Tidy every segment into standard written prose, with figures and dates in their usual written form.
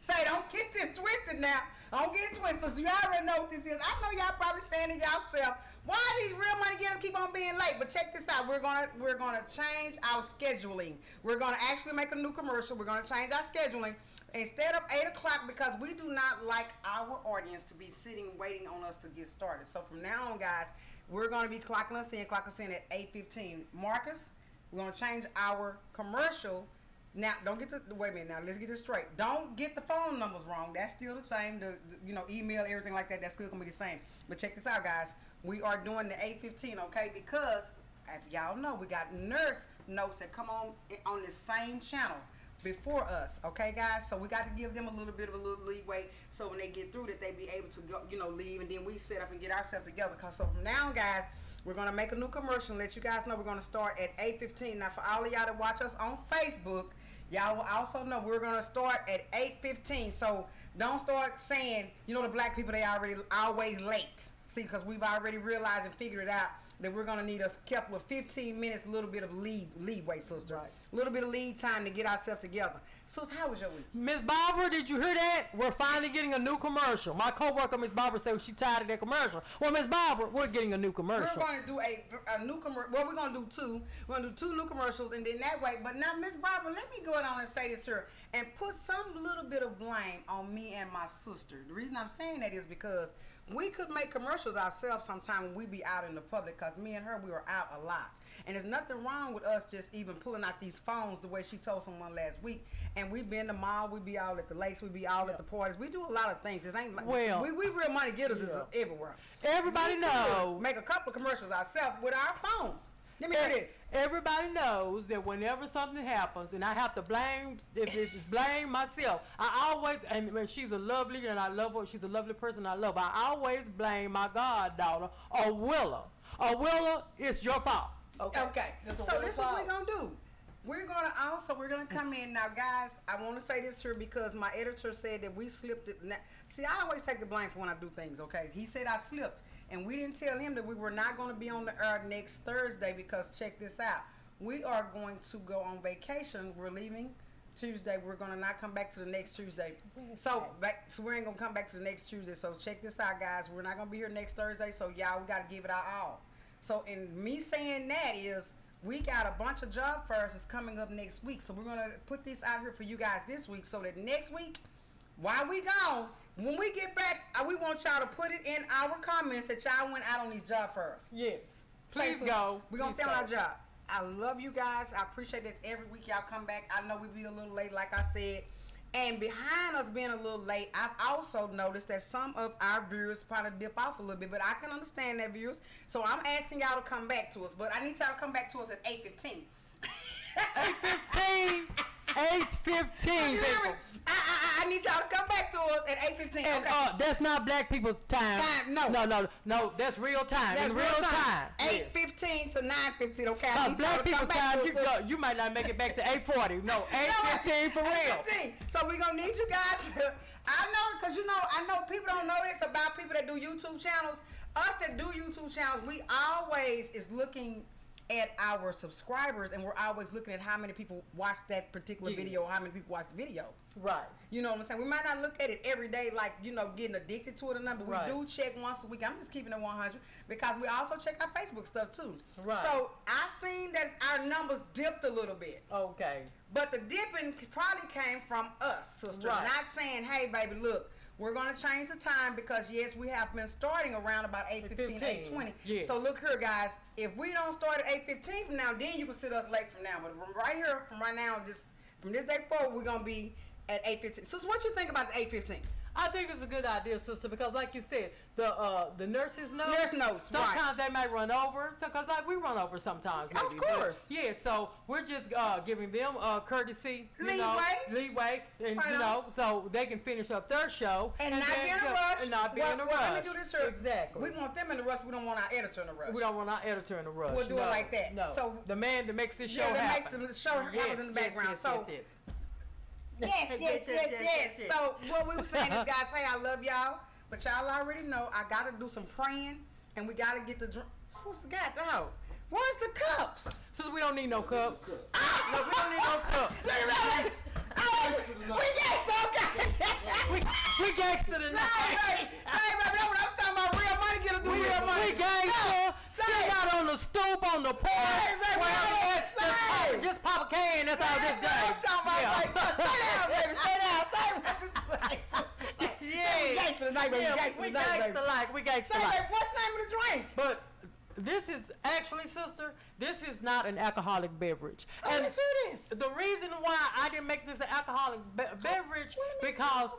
Say, don't get this twisted now. Don't get it twisted. So you already know what this is. I know y'all probably saying it yourself. Why these real money getters keep on being late? But check this out. We're gonna change our scheduling. We're gonna actually make a new commercial. We're gonna change our scheduling. Instead of 8 o'clock, because we do not like our audience to be sitting waiting on us to get started. So from now on, guys, we're going to be clocking us in at 8:15. Marcus, we're going to change our commercial. Now, don't get the, wait a minute, now let's get this straight. Don't get the phone numbers wrong. That's still the same. The email, everything like that, that's still going to be the same. But check this out, guys. We are doing the 8:15, okay? Because, if y'all know, we got nurse notes that come on the same channel before us, okay, guys? So we got to give them a little bit of a little leeway, so when they get through that, they be able to go, leave, and then we set up and get ourselves together. Cause so from now on, guys, we're gonna make a new commercial and let you guys know we're gonna start at 8:15. Now, for all of y'all that watch us on Facebook, y'all will also know we're gonna start at 8:15. So don't start saying, the black people, they already always late. See, because we've already realized and figured it out that we're going to need a couple of 15 minutes, a little bit of leeway, sister. Right. A little bit of lead time to get ourselves together. Sister, how was your week? Miss Barbara, did you hear that? We're finally getting a new commercial. My co-worker, Miss Barbara, said she tired of that commercial. Well, Miss Barbara, we're getting a new commercial. We're going to do a new commercial. Well, we're going to do two. We're going to do 2 new commercials, and then that way. But now, Miss Barbara, let me go on and say this here and put some little bit of blame on me and my sister. The reason I'm saying that is because we could make commercials ourselves sometime when we be out in the public, because me and her, we were out a lot. And there's nothing wrong with us just even pulling out these phones the way she told someone last week. And we be in the mall, we be out at the lakes, we be out at the parties. We do a lot of things. It ain't like, we real money getters is everywhere. Everybody knows. Make a couple of commercials ourselves with our phones. Let me hear this. Everybody knows that whenever something happens, and I have to blame myself, I always, and she's a lovely, and I love her, she's a lovely person, I love her. I always blame my goddaughter, Willa. Willa, it's your fault. Okay. So this is what we're going to do. We're going to come in. Now, guys, I want to say this here because my editor said that we slipped it. Now, see, I always take the blame for when I do things, okay? He said I slipped, and we didn't tell him that we were not going to be on the air next Thursday because check this out. We are going to go on vacation. We're leaving Tuesday. We're going to not come back to the next Tuesday. So we ain't going to come back to the next Tuesday. So check this out, guys. We're not going to be here next Thursday, so y'all, we got to give it our all. So in me saying that is, we got a bunch of job fairs that's coming up next week. So we're going to put this out here for you guys this week so that next week, while we gone, when we get back, we want y'all to put it in our comments that y'all went out on these job fairs. Yes. Please go. We're going to stay on our job. I love you guys. I appreciate that every week y'all come back. I know we be a little late, like I said. And behind us being a little late, I've also noticed that some of our viewers probably dip off a little bit, but I can understand that, viewers. So I'm asking y'all to come back to us, but I need y'all to come back to us at 8:15. 8:15. 8:15, people. I need y'all to come back to us at 8:15. And okay. That's not black people's time. No. That's real time. That's real time. 8:15 to 9:15. Okay. I need black people's time. You might not make it back to 8:40. No, 8:15 for real. So we're gonna need you guys. I know, because I know people don't know this about people that do YouTube channels. Us that do YouTube channels, we always is looking at our subscribers, and we're always looking at how many people watch that particular video, how many people watch the video. Right. You know what I'm saying? We might not look at it every day, like, getting addicted to it or nothing, but we do check once a week. I'm just keeping it 100 because we also check our Facebook stuff too. Right. So I seen that our numbers dipped a little bit. Okay. But the dipping probably came from us, sister. Right. Not saying, hey, baby, look, we're going to change the time because, yes, we have been starting around about 8:15, 8:20. Yes. So look here, guys. If we don't start at 8:15 from now, then you can sit us late from now. But from right here, from right now, just from this day forward, we're going to be at 8:15. So what you think about the 8:15? I think it's a good idea, sister, because like you said, the nurses know. Nurse notes, sometimes they might run over, because like we run over sometimes. Maybe. Of course. But, yeah, so we're just giving them courtesy, leeway, and so they can finish up their show and not be in a rush. And not be in a rush. Let me do this here. Exactly. We want them in a rush. We don't want our editor in a rush. We don't want our editor in a rush. We'll do it like that. No. So the man that makes this show happen. That makes the show happen in the background. Yes. So what we were saying is, guys, hey, I love y'all, but y'all already know I gotta do some praying, and we gotta get the drink. Sister, goddamn, where's the cups? Sister, we don't need no cup. No, we don't need no cup. Look at that. We gangsta, okay. We gangsta tonight. Say, baby, that's what I'm talking about. Real money, get us do real money. We gangsta. Sit out on the stoop on the porch. Just pop a can. That's all this does. I'm talking about. Stay down, baby. Stay down. Say what you say. Yeah, we gangsta tonight, baby. We gangsta like. We gangsta Say, like. baby, what's the name of the drink? But this is actually, sister, this is not an alcoholic beverage. Oh, And yes, it is. the reason why I didn't make this an alcoholic beverage because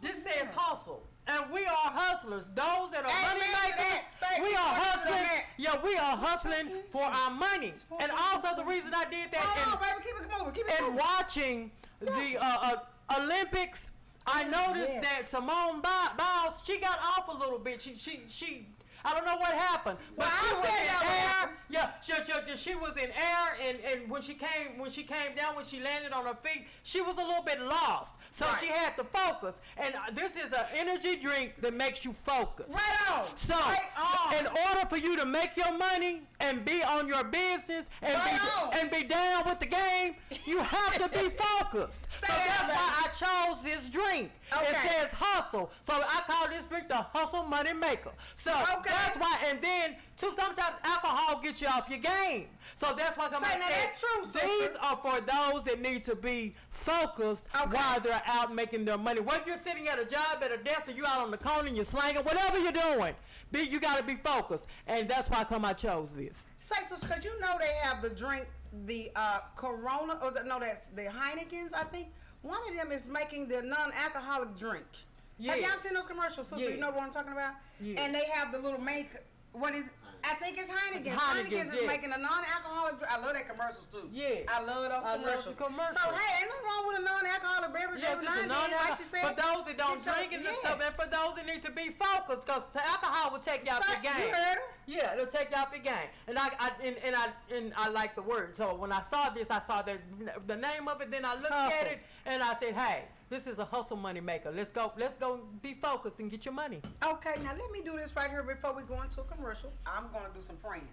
this says hustle. And we are hustlers. Those that are money makers, we are hustling. Yeah, we are hustling for our money. And also the reason I did that Hold on, baby, keep it moving. Keep it moving. watching the Olympics, I noticed that Simone Biles, she got off a little bit. She I don't know what happened, but Well, she I'll was tell in y'all what air. happened. Yeah, she was in air, and when she came down, when she landed on her feet, she was a little bit lost. So Right. she had to focus. And this is an energy drink that makes you focus. Right on. So, Right on. in order for you to make your money and be on your business and be down with the game, you have to be focused. Stay So down, that's baby. why I chose this drink. Okay. It says hustle. So I call this drink the hustle money maker. So that's why, and then sometimes alcohol gets you off your game. So that's why That's true, sister. these are for those that need to be focused while they're out making their money. Whether you're sitting at a job, at a desk, or you out on the corner and you're slanging, whatever you're doing, you got to be focused. And that's why I chose this. Say, so, because you know they have the drink, the Corona, that's the Heinekens, I think. One of them is making the non-alcoholic drink. Have y'all seen those commercials, sister? You know what I'm talking about? Yeah. And they have the little what is I think it's Heineken. Heinekens, is making a non-alcoholic drink. I love their commercials too. Yeah. I love those commercials. commercials. So hey, ain't nothing wrong with a non-alcoholic beverage every now and then, like she said. For those that don't drink it and stuff, and for those that need to be focused, because alcohol will take you off your game. You heard her? Yeah, it'll take you off your game. And I like the word. So when I saw this, I saw the name of it. Then I looked at it and I said, hey, this is a hustle money maker. Let's go be focused and get your money. Okay, now let me do this right here before we go into a commercial. I'm going to do some praying.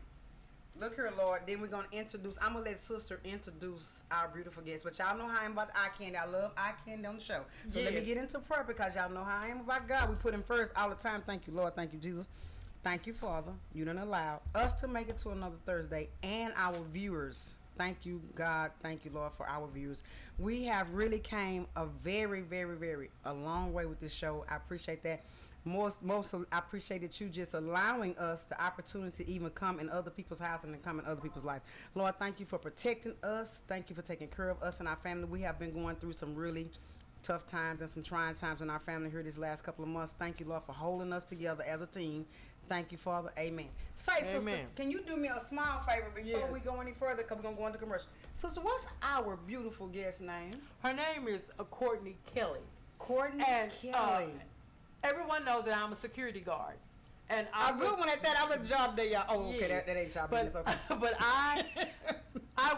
Look here, Lord. Then we're going to introduce, I'm going to let sister introduce our beautiful guest. But y'all know how I am about eye candy. I love eye candy on the show. So let me get into prayer because y'all know how I am about God. We put him first all the time. Thank you, Lord. Thank you, Jesus. Thank you, Father. You done allowed us to make it to another Thursday and our viewers. Thank you, God. Thank you, Lord, for our viewers. We have really came a very, very, very a long way with this show. I appreciate that. Most I appreciate that you just allowing us the opportunity to even come in other people's house and to come in other people's life. Lord, thank you for protecting us. Thank you for taking care of us and our family. We have been going through some really tough times and some trying times in our family here this last couple of months. Thank you, Lord, for holding us together as a team. Thank you, Father. Amen. Sister, can you do me a small favor before we go any further? Because we're going to go into commercial. Sister, what's our beautiful guest name? Her name is Courtney Kelly. Courtney Kelly. Everyone knows that I'm a security guard. And a good one at that. I would job there, y'all. Oh, okay, that ain't job business. Okay. But I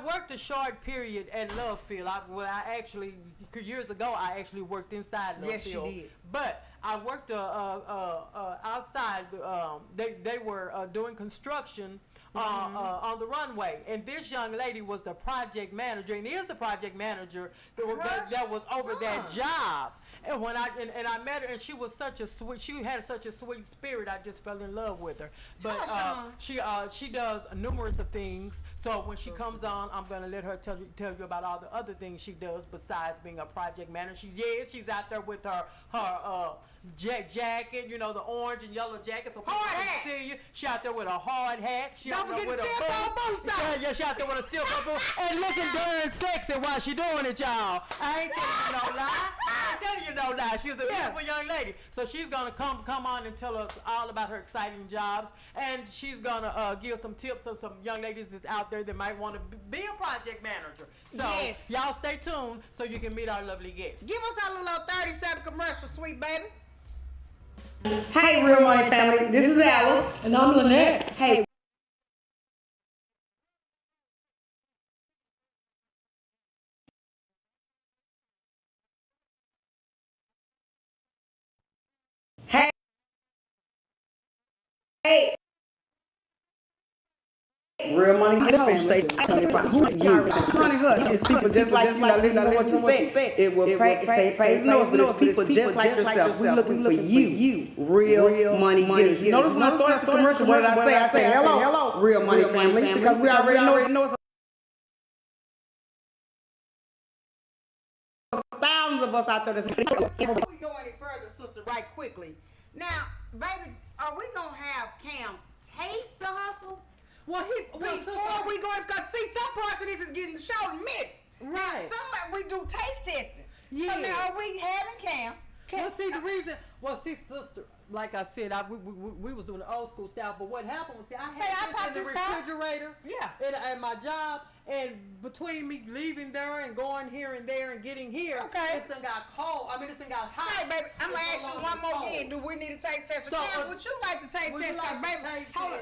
worked a short period at Love Field. Actually, years ago, I actually worked inside Love Field. Yes, she did. But I worked outside. They were doing construction on the runway, and this young lady was the project manager, and is the project manager that was over that job. And when I met her, and she was she had such a sweet spirit. I just fell in love with her. But she does numerous of things. So when she comes on, I'm gonna let her tell you about all the other things she does besides being a project manager. She's out there with her jacket, the orange and yellow jacket. So hard hat. See you. She out there with a hard hat. She Don't forget the steel-toe boots. Yeah, she out there with a steel-toe boot and looking darn sexy while she doing it, y'all. I ain't telling you no lie. I ain't telling you no lie. She's a beautiful young lady. So she's gonna come on and tell us all about her exciting jobs, and she's gonna give some tips of some young ladies that's out there that might want to be a project manager. So y'all stay tuned so you can meet our lovely guest. Give us our little 30-second commercial, sweet baby. Hey, Real Money family. This is Alice. And I'm Lynette. Hey. Hey. Real money get up say honey hush. It's people just like you. Now listen to what you said. It will say praise noise, but it's people just like yourself. We're looking for you. Real money getters. You notice when I started this commercial, what did I say? I say hello, real money family, because we already know it's thousands of us out there that's before we go any further, sister, right quickly. Now, baby, are we gonna have Cam taste the hustle? Before we go, because see, some parts of this is getting shown missed. Right. Some we do taste testing. Yeah. So now are we having Cam? Sister, like I said, we was doing the old school style, but what happened was, I had this in the refrigerator. At my job, and between me leaving there and going here and there and getting here, this thing got cold. This thing got hot. Hey, baby, I'm gonna ask you one more again. Do we need a taste test? Cam, would you like to taste test? Because, baby, hold on.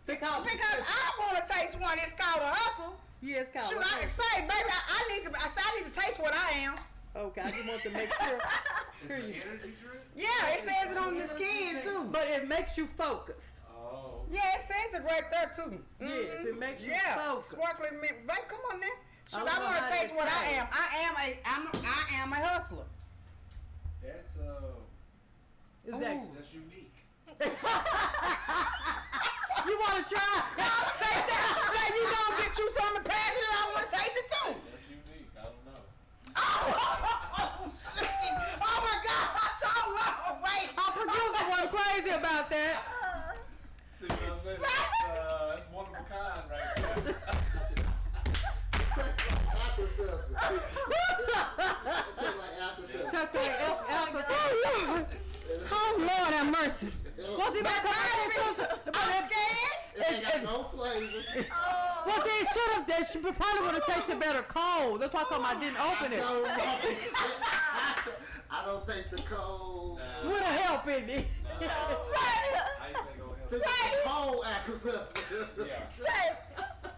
Because I want to taste one. It's called a hustle. Yeah, it's called. Shoot, I can say, baby, I need to taste what I am. Okay, I just want to make sure. It's an energy drink? Yeah, it says it on the skin too. But it makes you focus. Oh. Yeah, it says it right there too. Yes, it makes you focus. Sparkling mint. Babe, come on now. Shoot, I want to taste what I am. I am a hustler. That's that's unique. You want to try? Taste that. Say you gonna get you something to pass it, and I want to taste it too. That's unique. I don't know. Oh, shit. Oh my gosh. Oh, Lord. Wait. Our producer wasn't crazy about that. See what I'm saying? That's one of a kind right there. Oh, Lord have mercy. What's he back I'm scared. It ain't got no flavor. Well, they should probably would have tasted better cold. That's why I didn't open it. I don't think the cold would have helped it. Cold acquisition. Say,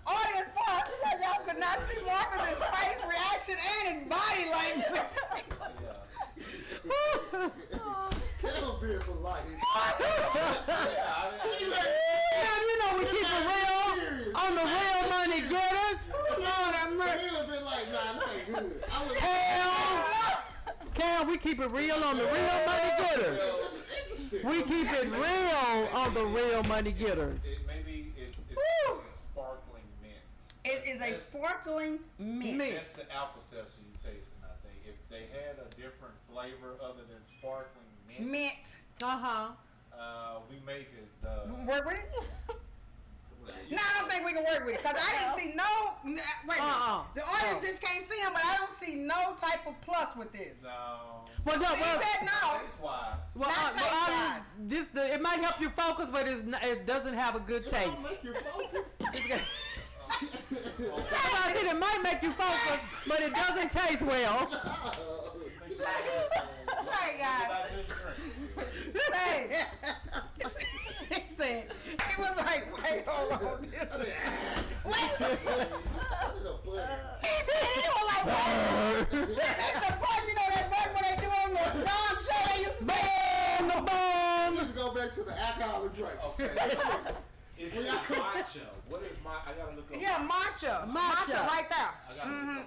audience, boy, I swear y'all could not see Marcus's face reaction and his body language. Kettle beer for life. You know we keep it real on the real money getters. Lord have mercy. He would have been like, nah, this ain't good. Cam, we keep it real on the real money getters. We keep it real on the real money getters. Maybe it's sparkling mint. It is a sparkling mint. That's the Alka-Seltzer you tasting, I think. If they had a different flavor other than sparkling mint. We make it. Work with it? No, I don't think we can work with it because I didn't see no. Wait, the audience just can't see him, but I don't see no type of plus with this. No. He said no. Taste-wise. It might help you focus, but it doesn't have a good taste. Don't make you focus. It might make you focus, but it doesn't taste well. Sorry, guys. He said, he was like, wait, hold on. He was like, what? That's the button, that button when they do on the Dawn show, they used to say, the bomb. You need to go back to the alcohol drink. Okay. Is it matcha? What is matcha? I gotta look up. Yeah, matcha right there.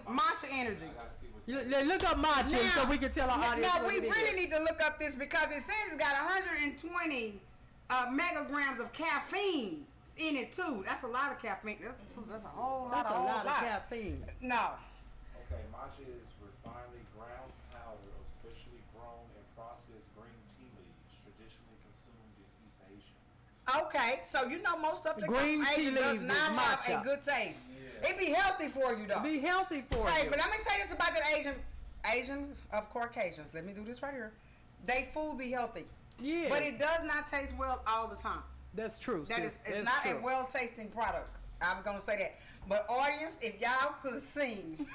Matcha energy. Look up matcha so we can tell our audience. Now we really need to look up this because it says it's got 120 megagrams of caffeine in it too. That's a lot of caffeine. That's a whole lot of caffeine. No. Okay, matcha is refinedly ground powder of specially grown and processed green tea leaves, traditionally consumed in East Asia. Okay, so you know most of the green tea leaves does not have a good taste. Yeah. It be healthy for you though. Be healthy for you. But let me say this about the Asians of Caucasians. Let me do this right here. They food be healthy. Yeah. But it does not taste well all the time. That's true. It's not a well tasting product. I'm gonna say that. But audience, if y'all could have seen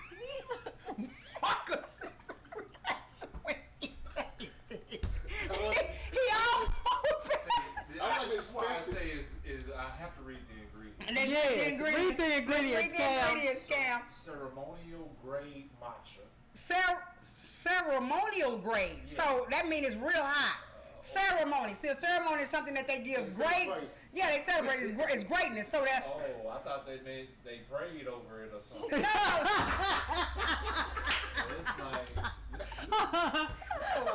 Marcus' reaction when he tasted it. He almost That's why I say is I have to read the ingredients. And then read the ingredients, Cam. Ceremonial grade matcha. Ceremonial grade. Yeah. So that means it's real hot. ceremony. See, a ceremony is something that they give They great. celebrate. Yeah, they celebrate it's greatness. So that's. Oh, I thought they meant they prayed over it or something. No. It's like,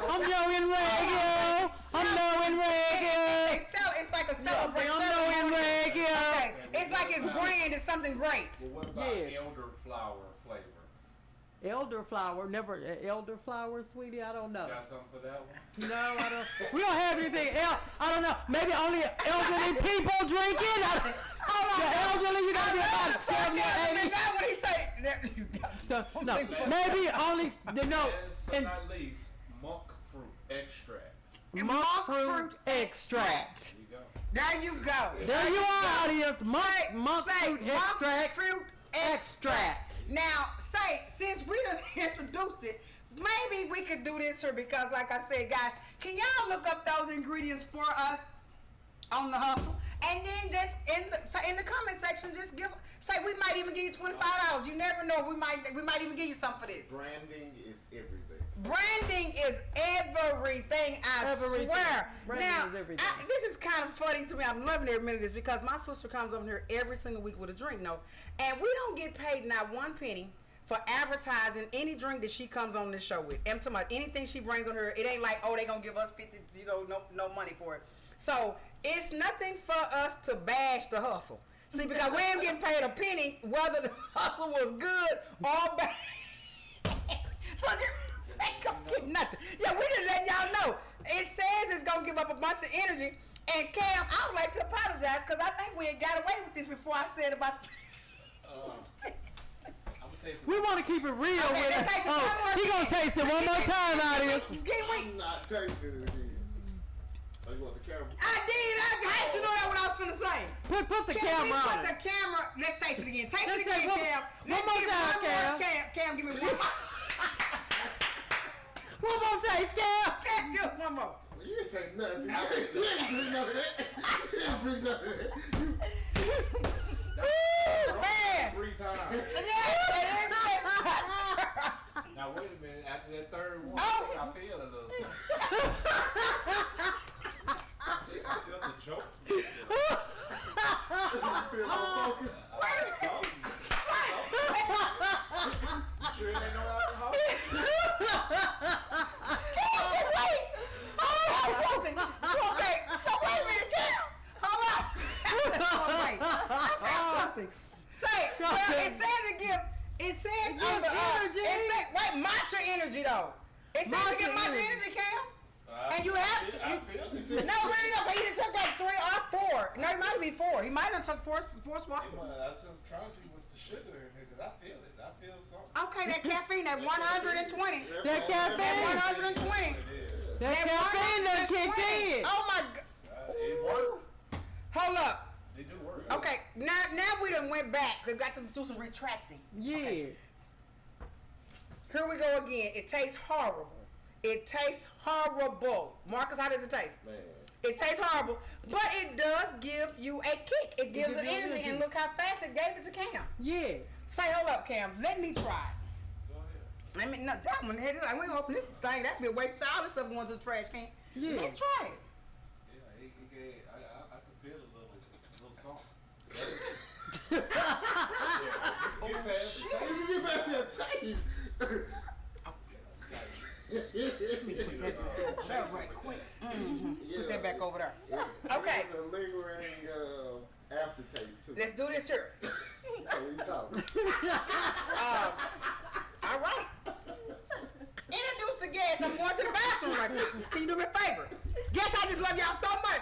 I'm knowing reggae. I'm knowing reggae. It's like a celebration. I'm knowing reggae. Okay, it's like it's grand. It's something great. well, what about Yes. elderflower flavor? Elderflower, never elderflower, sweetie. I don't know. Got something for that one? No, I don't. We don't have anything else. I don't know. Maybe only elderly people drink it. The elderly, you gotta be about 70 or 80. Now when he say that, you got So, no, maybe only no. Last but And not least, monk fruit extract. monk fruit extract. There you go. There you go. There you are, audience. Monk Say fruit monk extract. fruit Extract. Now, since we done introduced it, maybe we could do this here because, like I said, guys, can y'all look up those ingredients for us on the hustle? And then just in the comment section, just say we might even give you $25. You never know. We might even give you something for this. Branding is everything. Branding is everything, I swear. Branding Now, is everything. this is kind of funny to me. I'm loving every minute of this because my sister comes over here every single week with a drink, and we don't get paid not one penny for advertising any drink that she comes on this show with. I'm talking about anything she brings on her. It ain't like, oh, they gonna give us 50, no money for it. So it's nothing for us to bash the hustle. See, because we ain't getting paid a penny whether the hustle was good or bad. So you ain't gonna get nothing. Yeah, we just letting y'all know. It says it's gonna give up a bunch of energy. And Cam, I would like to apologize because I think we had got away with this before I said about the I'm gonna taste We want to keep it real Okay, with let's it. taste it one Oh, more he gonna time. taste it one more time, audience. I'm not tasting it again. Oh, you want the camera? I did. How did you know that what I was finna say? Put the Can camera we on put it. the camera? Let's taste it again. Taste Let's it again, taste one- Cam. one Let's more get time, one more. Cam. Cam, give me one more. One more taste, Cam. Cam, give us one more. Well, you didn't take nothing. You didn't bring none of that. You didn't bring none of that. Man. 3 times. Yeah, it is. Now wait a minute. After that third one, Oh. I feel a little something. I feel the choke. You feel more focused. You sure it ain't no alcohol? Wait. Something. Okay, so wait a minute, Cam. Hold on. I found something. Say, well, it says on the, energy. it says, wait, matcha energy though. It says to get Matcha matcha energy. energy, Cam. And you have to. I feel it. No, really, no, 'cause he done took like 3 or 4. No, it might have been 4. He might have took 4 swallows. I was just trying to see what's the sugar in here because I feel it. I feel something. Okay, that caffeine, that 120. That caffeine. That 120. It is. That caffeine done kicked in. Oh my God. It worked. Hold up. It do work. Okay, now we done went back. We got to do some retracting. Yeah. Here we go again. It tastes horrible. It tastes horrible. Marcus, how does it taste? Man. It tastes horrible, but it does give you a kick. It gives gives it you energy, energy. and look how fast it gave it to Cam. Yes. Say, hold up, Cam. Let me try it. Go ahead. I mean, no, that one here, like, we ain't open this thing. That'd be a waste of all this stuff going to the trash can. Yeah. Let's try it. Yeah, I could feel a little something. Get past the How taste. did you get back there taste? That's right, quick. Put that back over there. Yeah. Okay. There's a lingering aftertaste too. Let's do this here. So we talk. All right. Introduce the guest. I'm going to the bathroom right quick. Can you do me a favor? Guess I just love y'all so much.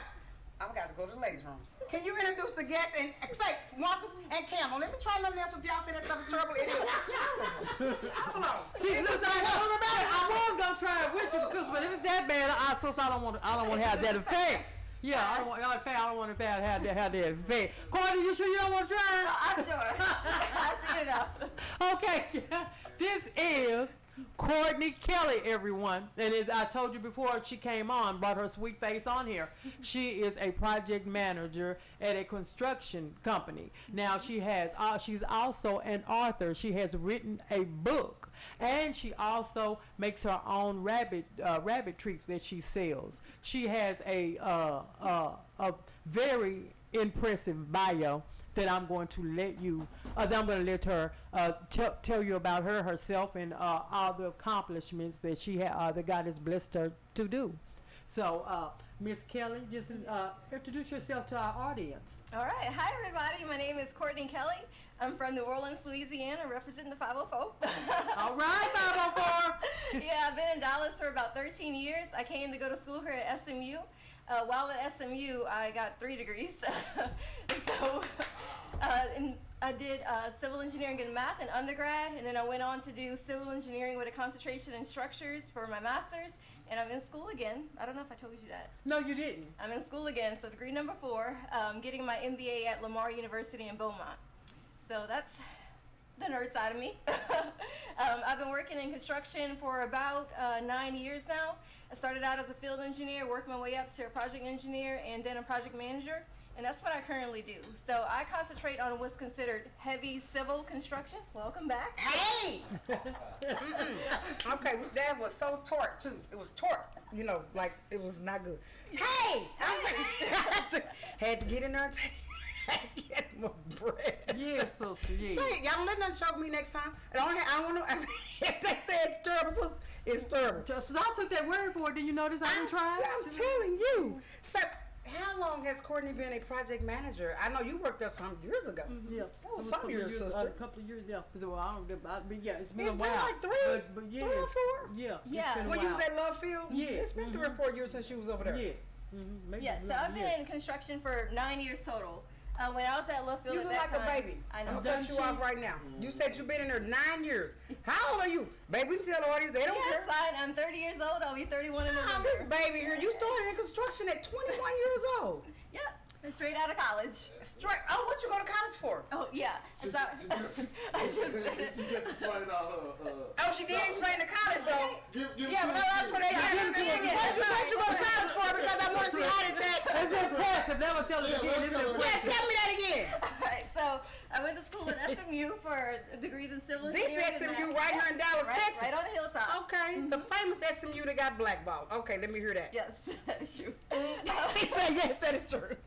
I've got to go to the ladies' room. Can you introduce the guest and say Marcus and Campbell? Let me try nothing else if y'all say that stuff is terrible. It is terrible. Hold on. See, sister, I was gonna try it with you, sister, but if it's that bad, I don't want to have that effect. Yeah, I don't want to have that effect. Courtney, you sure you don't want to try it? I'm sure. I've seen enough. Okay, this is Courtney Kelly, everyone. And as I told you before, she came on, brought her sweet face on here. She is a project manager at a construction company. Now she's also an author. She has written a book, and she also makes her own rabbit treats that she sells. She has a very impressive bio that I'm going to let her tell you about herself and all the accomplishments that that God has blessed her to do. So, Miss Kelly, just introduce yourself to our audience. All right. Hi, everybody. My name is Courtney Kelly. I'm from New Orleans, Louisiana, representing the 504. All right, 504. Yeah, I've been in Dallas for about 13 years. I came to go to school here at SMU. While at SMU, I got 3 degrees. And I did civil engineering and math in undergrad, and then I went on to do civil engineering with a concentration in structures for my master's, and I'm in school again. I don't know if I told you that. No, you didn't. I'm in school again, so degree number 4, getting my MBA at Lamar University in Beaumont. So that's the nerd side of me. I've been working in construction for about 9 years now. I started out as a field engineer, worked my way up to a project engineer, and then a project manager. And that's what I currently do. So I concentrate on what's considered heavy civil construction. Welcome back. Hey! Okay, that was so tort too. It was tort, like it was not good. Hey! Had to get in there and had to get more bread. Yes, sister, yes. Say, y'all let them choke me next time. I want to. If they say it's terrible, sister, it's terrible. So I took that word for it. Did you notice I didn't try? I'm telling you. So, how long has Courtney been a project manager? I know you worked there some years ago. Mm-hmm. Yeah, that was some years, sister. A couple of years, yeah. So yeah, it's been it's a while. It's been like 3 yeah, 3 or 4. Yeah, yeah. It's been a when while. you was at Love Field, yeah, it's been 3 or 4 years since you was over there. Yes. Mm-hmm. Yeah, so I've been in construction for 9 years total. When I was at Love Field, you look like time, a baby. I know. I'm gonna cut you off right now. You said you've been in there 9 years. How old are you? Baby, we can tell the audience they don't care. Yes, I'm 30 years old. I'll be 31 in November. This baby here, you started in construction at 21 years old. Yep. Straight out of college. Straight. Oh, what you go to college for? Oh yeah. She just explained all her. Oh, she did explain the college though. Yeah, but that's what they had. What you go to college for? Because I want to see how did that. It's impressive. Never tell it again. It's impressive. Yeah, tell me that again. All right. So I went to school at SMU for degrees in civil engineering. This SMU right here in Dallas, Texas. Right on the hilltop. Okay, the famous SMU that got blackballed. Okay, let me hear that. Yes, that is true. She said yes, that is true.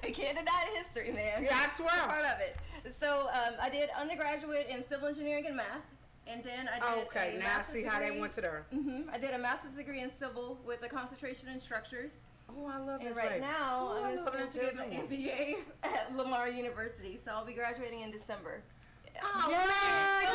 I can't deny the history, man. Yeah, I swear. Part of it. So I did undergraduate in civil engineering and math, and then I did okay, a now I master's see how degree. they went to there. I did a master's degree in civil with a concentration in structures. Oh, I love this And right baby. now, Oh, I I'm love going that to get my gentleman. MBA at Lamar University. So I'll be graduating in December. Oh, Yay!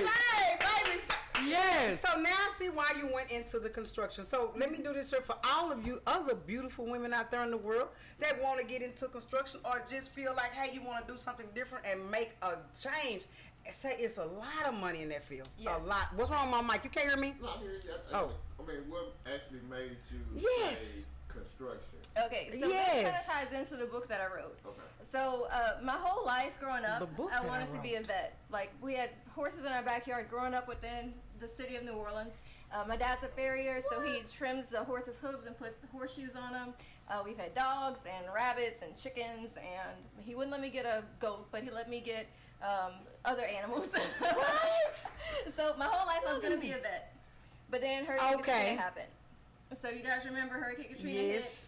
Say, baby. Yes. So now I see why you went into the construction. So let me do this here for all of you other beautiful women out there in the world that want to get into construction or just feel like, hey, you want to do something different and make a change. Say it's a lot of money in that field. Yes. A lot. What's wrong with my mic? You can't hear me? No, I hear you. Oh. I mean, what actually made you Yes. say construction? Okay, so Yes. this kind of ties into the book that I wrote. Okay. So my whole life growing up, The book I that I wanted to be a wrote. vet. Like we had horses in our backyard growing up within the city of New Orleans. My dad's a farrier, so he trims the horse's hooves and puts horseshoes on them. We've had dogs and rabbits and chickens, and he wouldn't let me get a goat, but he let me get other animals. What? So my whole life I was gonna be a vet, but then Hurricane Katrina happened. So you guys remember Hurricane Katrina hit? Yes.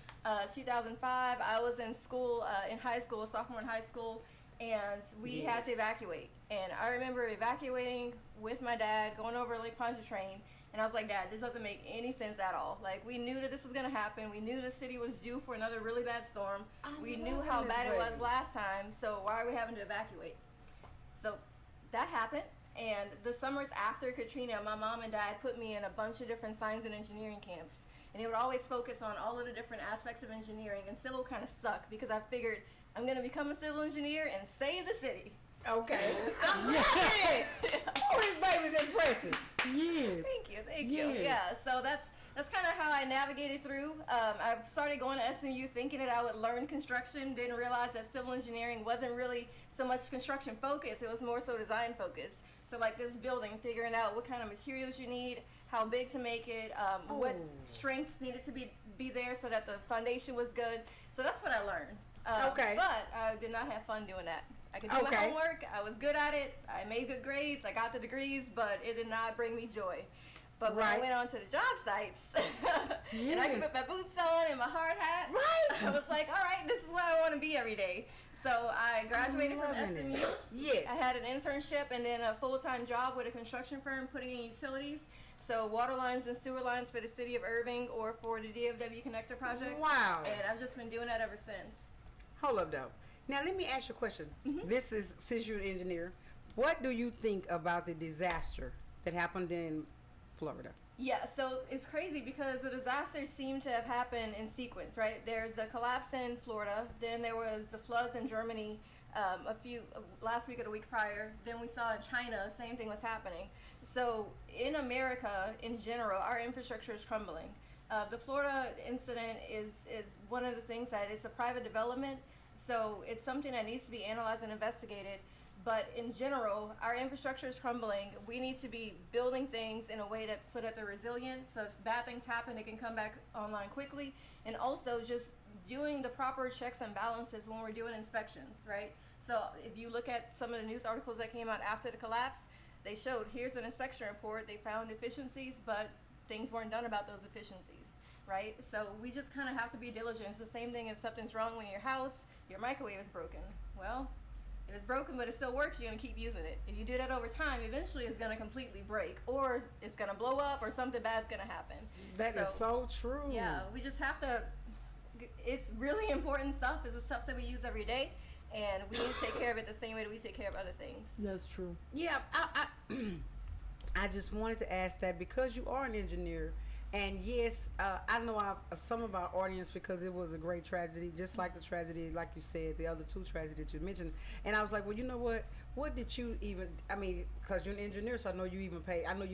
2005. I was in school, in high school, a sophomore in high school, and we had to evacuate. And I remember evacuating with my dad, going over Lake Pontchartrain, and I was like, Dad, this doesn't make any sense at all. Like, we knew that this was gonna happen. We knew the city was due for another really bad storm. We knew how bad it was last time, so why are we having to evacuate? So that happened. And the summers after Katrina, my mom and dad put me in a bunch of different science and engineering camps. And they would always focus on all of the different aspects of engineering. And civil kind of sucked because I figured I'm going to become a civil engineer and save the city. Okay. I love it. Oh, this baby's impressive. Yes. Thank you. Yes. Yeah, so that's kind of how I navigated through. I started going to SMU thinking that I would learn construction, didn't realize that civil engineering wasn't really so much construction focused, it was more so design focused. So like this building, figuring out what kind of materials you need, how big to make it, what strengths needed to be there so that the foundation was good. So that's what I learned. Okay. But I did not have fun doing that. I could do my homework. I was good at it. I made good grades. I got the degrees, but it did not bring me joy. But when I went on to the job sites, and I could put my boots on and my hard hat, I was like, all right, this is where I want to be every day. So I graduated from SMU. Yes. I had an internship and then a full-time job with a construction firm putting in utilities. So water lines and sewer lines for the city of Irving or for the DFW Connector project. Wow. And I've just been doing that ever since. Hold up, though. Now, let me ask you a question. This is, since you're an engineer, what do you think about the disaster that happened in Florida? Yeah, so it's crazy because the disasters seem to have happened in sequence, right? There's the collapse in Florida, then there was the floods in Germany last week or the week prior. Then we saw in China, same thing was happening. So in America, in general, our infrastructure is crumbling. The Florida incident is one of the things that it's a private development, so it's something that needs to be analyzed and investigated. But in general, our infrastructure is crumbling. We need to be building things in a way so that they're resilient. So if bad things happen, they can come back online quickly. And also just doing the proper checks and balances when we're doing inspections, right? So if you look at some of the news articles that came out after the collapse, they showed here's an inspection report. They found deficiencies, but things weren't done about those deficiencies, right? So we just kind of have to be diligent. It's the same thing if something's wrong with your house, your microwave is broken. Well, if it's broken but it still works, you're going to keep using it. If you do that over time, eventually it's going to completely break, or it's going to blow up, or something bad's going to happen. That is so true. Yeah, we just have to, it's really important stuff. It's the stuff that we use every day, and we need to take care of it the same way that we take care of other things. That's true. Yeah, I just wanted to ask that because you are an engineer, and yes, I know some of our audience, because it was a great tragedy, just like the tragedy, like you said, the other two tragedies that you mentioned. And I was like, well, you know what? What did you even? I mean, because you're an engineer, so I know you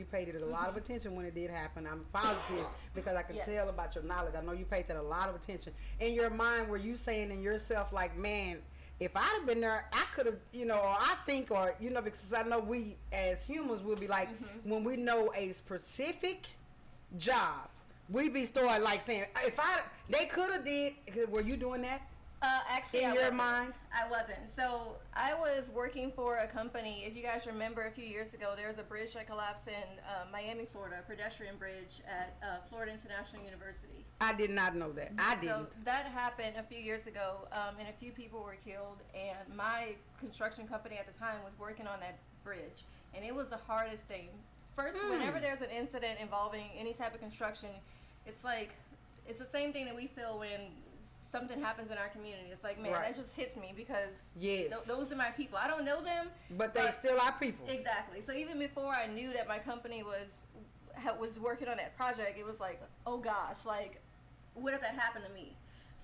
paid it a lot of attention when it did happen. I'm positive because I can tell about your knowledge. I know you paid that a lot of attention. In your mind, were you saying in yourself, like, man, if I'd have been there, I could have, or I think, because I know we as humans will be like, when we know a specific job, we be starting like saying, they could have did. Were you doing that? Actually, in your mind? I wasn't. So I was working for a company. If you guys remember, a few years ago, there was a bridge that collapsed in Miami, Florida, a pedestrian bridge at Florida International University. I did not know that. I didn't. So that happened a few years ago, and a few people were killed. And my construction company at the time was working on that bridge, and it was the hardest thing. First, whenever there's an incident involving any type of construction, it's the same thing that we feel when something happens in our community. It's like, man, that just hits me because those are my people. I don't know them, but they still are people. Exactly. So even before I knew that my company was working on that project, it was like, oh gosh, like, what if that happened to me?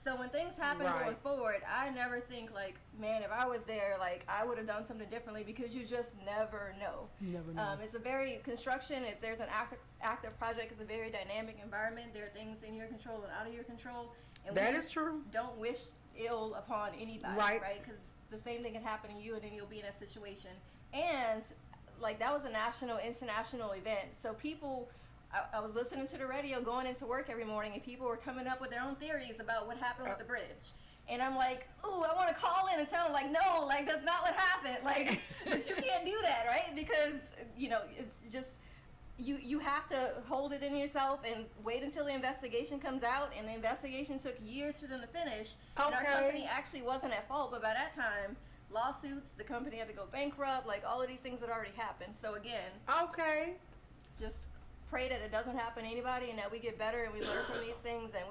So when things happen going forward, I never think like, man, if I was there, like, I would have done something differently, because you just never know. Never know. It's a very construction. If there's an active project, it's a very dynamic environment. There are things in your control and out of your control. And that is true. Don't wish ill upon anybody, right? Because the same thing can happen to you, and then you'll be in a situation. And like, that was a national, international event. So people, I was listening to the radio going into work every morning, and people were coming up with their own theories about what happened with the bridge. And I'm like, ooh, I want to call in and tell them, like, no, like, that's not what happened. Like, but you can't do that, right? Because, it's just, you have to hold it in yourself and wait until the investigation comes out. And the investigation took years for them to finish. And our company actually wasn't at fault, but by that time, lawsuits, the company had to go bankrupt, like, all of these things had already happened. So again, just pray that it doesn't happen to anybody, and that we get better and we learn from these things, and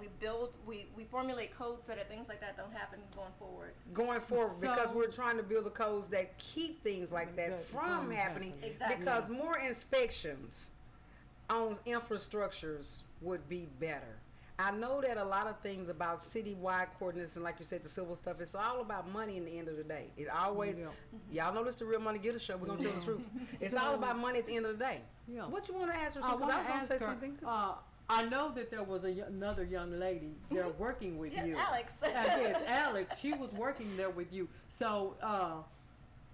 we formulate codes so that things like that don't happen going forward. Because we're trying to build the codes that keep things like that from happening. Exactly. Because more inspections on infrastructures would be better. I know that a lot of things about citywide coordinates, and like you said, the civil stuff, it's all about money in the end of the day. It always, y'all know this the Real Money Getter Show. We're going to tell the truth. It's all about money at the end of the day. Yeah. What you want to ask her? I want to say something. I know that there was another young lady there working with you. Alex. Yes, Alex. She was working there with you. So,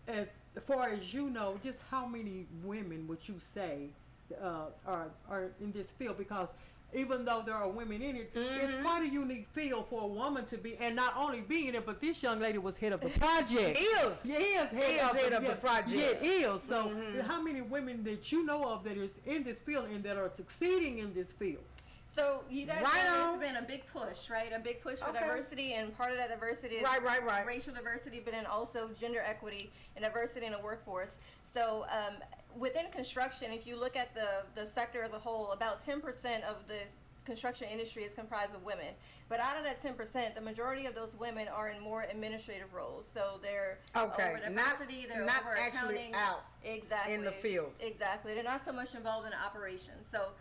as as far as you know, just how many women would you say are in this field? Because even though there are women in it, it's quite a unique field for a woman to be, and not only be in it, but this young lady was head of the project. Is. Yeah, is head of the project. Yeah, it is. So how many women that you know of that is in this field and that are succeeding in this field? So you guys Right know on. there's been a big push, right? A big push for Okay. diversity, and part of that diversity is Right. racial diversity, but then also gender equity and diversity in the workforce. So within construction, if you look at the sector as a whole, about 10% of the construction industry is comprised of women. But out of that 10%, the majority of those women are in more administrative roles. So they're Okay. over diversity, they're Not over actually accounting. out Exactly. in the field. Exactly. They're not so much involved in the operations. So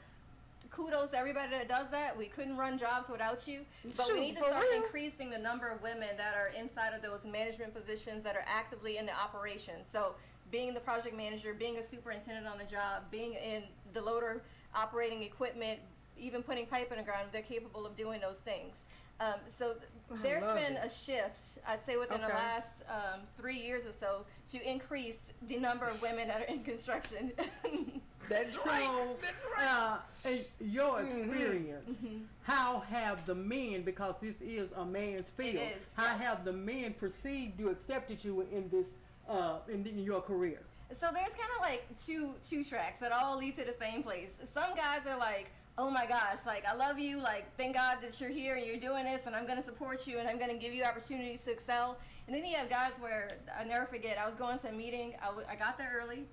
kudos to everybody that does that. We couldn't run jobs without you. But Shoot, we need to for start real. increasing the number of women that are inside of those management positions that are actively in the operations. So being the project manager, being a superintendent on the job, being in the loader operating equipment, even putting pipe in the ground, they're capable of doing those things. So there's love been it. a shift, I'd say within the Okay. last 3 years or so, to increase the number of women that are in construction. That's So, in your experience, how have the men, because this is a man's field, is, how yes. have the men perceived you, accepted you in this, in your career? So there's kind of like two tracks that all lead to the same place. Some guys are like, oh my gosh, like I love you, like thank God that you're here and you're doing this, and I'm gonna support you and I'm gonna give you opportunities to excel. And then you have guys where I never forget, I was going to a meeting, I got there early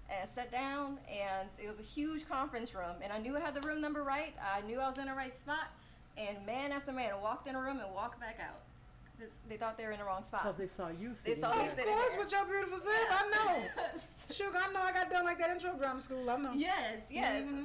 and sat down, and it was a huge conference room, and I knew I had the room number right, I knew I was in the right spot, and man after man walked in a room and walked back out. They thought they were in the wrong spot. Because they saw you They sitting saw me there. sitting Of course, there. with your beautiful self, I know. Sugar, I know I got done like that in truck drama school. I know. Yes.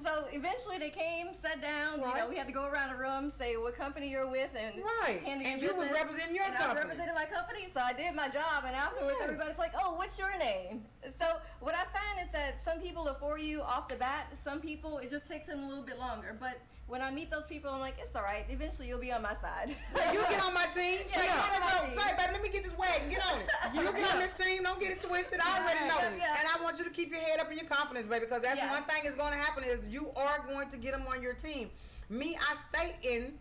So eventually they came, sat down. You know, Right. we had to go around the room, say what company you're with, and Right. handle And your you was business. representing your and I was company. representing my company, so I did my job. And afterwards, Yes. everybody's like, "Oh, what's your name?" So what I find is that some people are for you off the bat. Some people it just takes them a little bit longer. But when I meet those people, I'm like, it's all right. Eventually, you'll be on my side. Yeah, you get on my team. Yeah, Say, get on my say, team. say, baby, let me get this wagon. Get on it. You get on this team. Don't get it twisted. I already know. Yeah. And I want you to keep your head up and your confidence, baby, because that's Yeah. one thing that's going to happen is you are going to get them on your team. Me, I stay in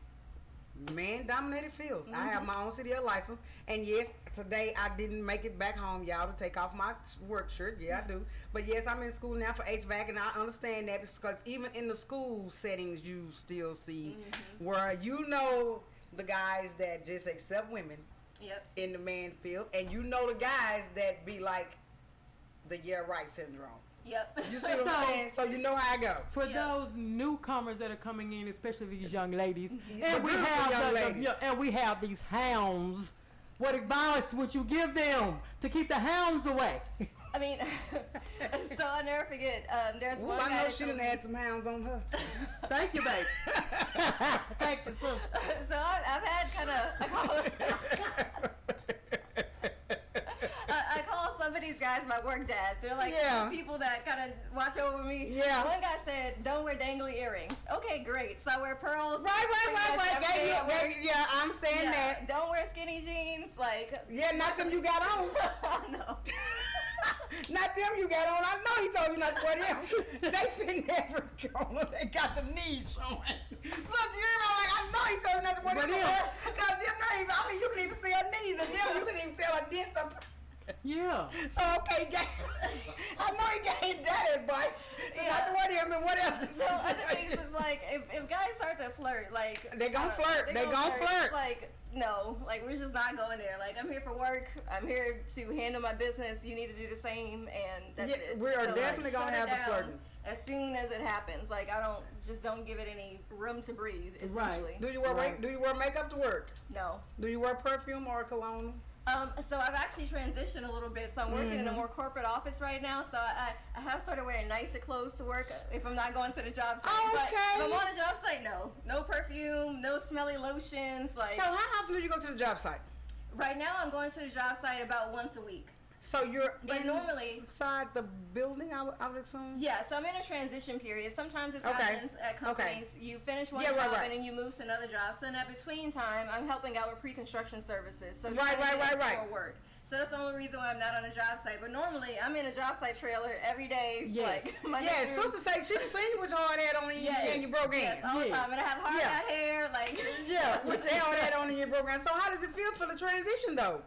man-dominated fields. I have my own CDL license, and yes, today I didn't make it back home, y'all, to take off my work shirt. Yeah, I do. But yes, I'm in school now for HVAC, and I understand that because even in the school settings, you still see where you know the guys that just accept women Yep. in the man field, and you know the guys that be like the yeah right syndrome. Yep. You see what I'm saying? So you know how I go. For Yeah. those newcomers that are coming in, especially these young ladies, The and we beautiful have young the- ladies. yeah, and we have these hounds. What advice would you give them to keep the hounds away? I mean, so I'll never forget. There's Ooh, one I guy know that she told done me- had some hounds on her. Thank you, baby. Thank you, sister. So I've had kind of I call some of these guys my work dads. They're like Yeah. people that kind of watch over me. Yeah. One guy said, "Don't wear dangly earrings." Okay, great. So I wear pearls. Right. pretty much every day at work. Yeah, I understand Yeah. that. Don't wear skinny jeans. Like Yeah, not them you got on. no. Not them you got on. I know he told you not to wear them. They fit never go. They got the knees showing. So you know, like I know he told you not to wear But them. them- Because them not even, I mean, you can even see her knees, and them you can even tell her dents up. Yeah. So okay, he gave, I know he gave that advice to not to wear them, and what else? So other things is like if guys start to flirt, like They gonna I don't know, flirt. They gonna flirt. It's like no, like we're just not going there. Like I'm here for work. I'm here to handle my business. You need to do the same, and that's Yeah, it. we are So, definitely gonna shut it have the down flirting. as soon as it happens. Like I don't give it any room to breathe. Essentially, Do you wear Right. do you wear makeup to work? no. Do you wear perfume or cologne? So I've actually transitioned a little bit. So I'm working in a more corporate office right now. So I have started wearing nicer clothes to work if I'm not going to the job site. Oh, But okay. if I'm on a job site, no perfume, no smelly lotions. Like So how often do you go to the job site? right now, I'm going to the job site about once a week. So you're But normally- inside the building, I would assume. Yeah, so I'm in a transition period. Sometimes it Okay. happens at Okay. companies. You finish one Yeah, job right. and then you move to another job. So in that between time, I'm helping out with pre-construction services. So Right, trying to right, get right, extra right. work. So that's the only reason why I'm not on a job site. But normally, I'm in a job site trailer every day. Yes. Like, Monday Yeah, through- sister say she can see you with your hard hat on and you broke in. Yes, all the Yeah. time. And I have hard Yeah. hat hair, like. Yeah, with your hard hat on and your broke in. So how does it feel for the transition though?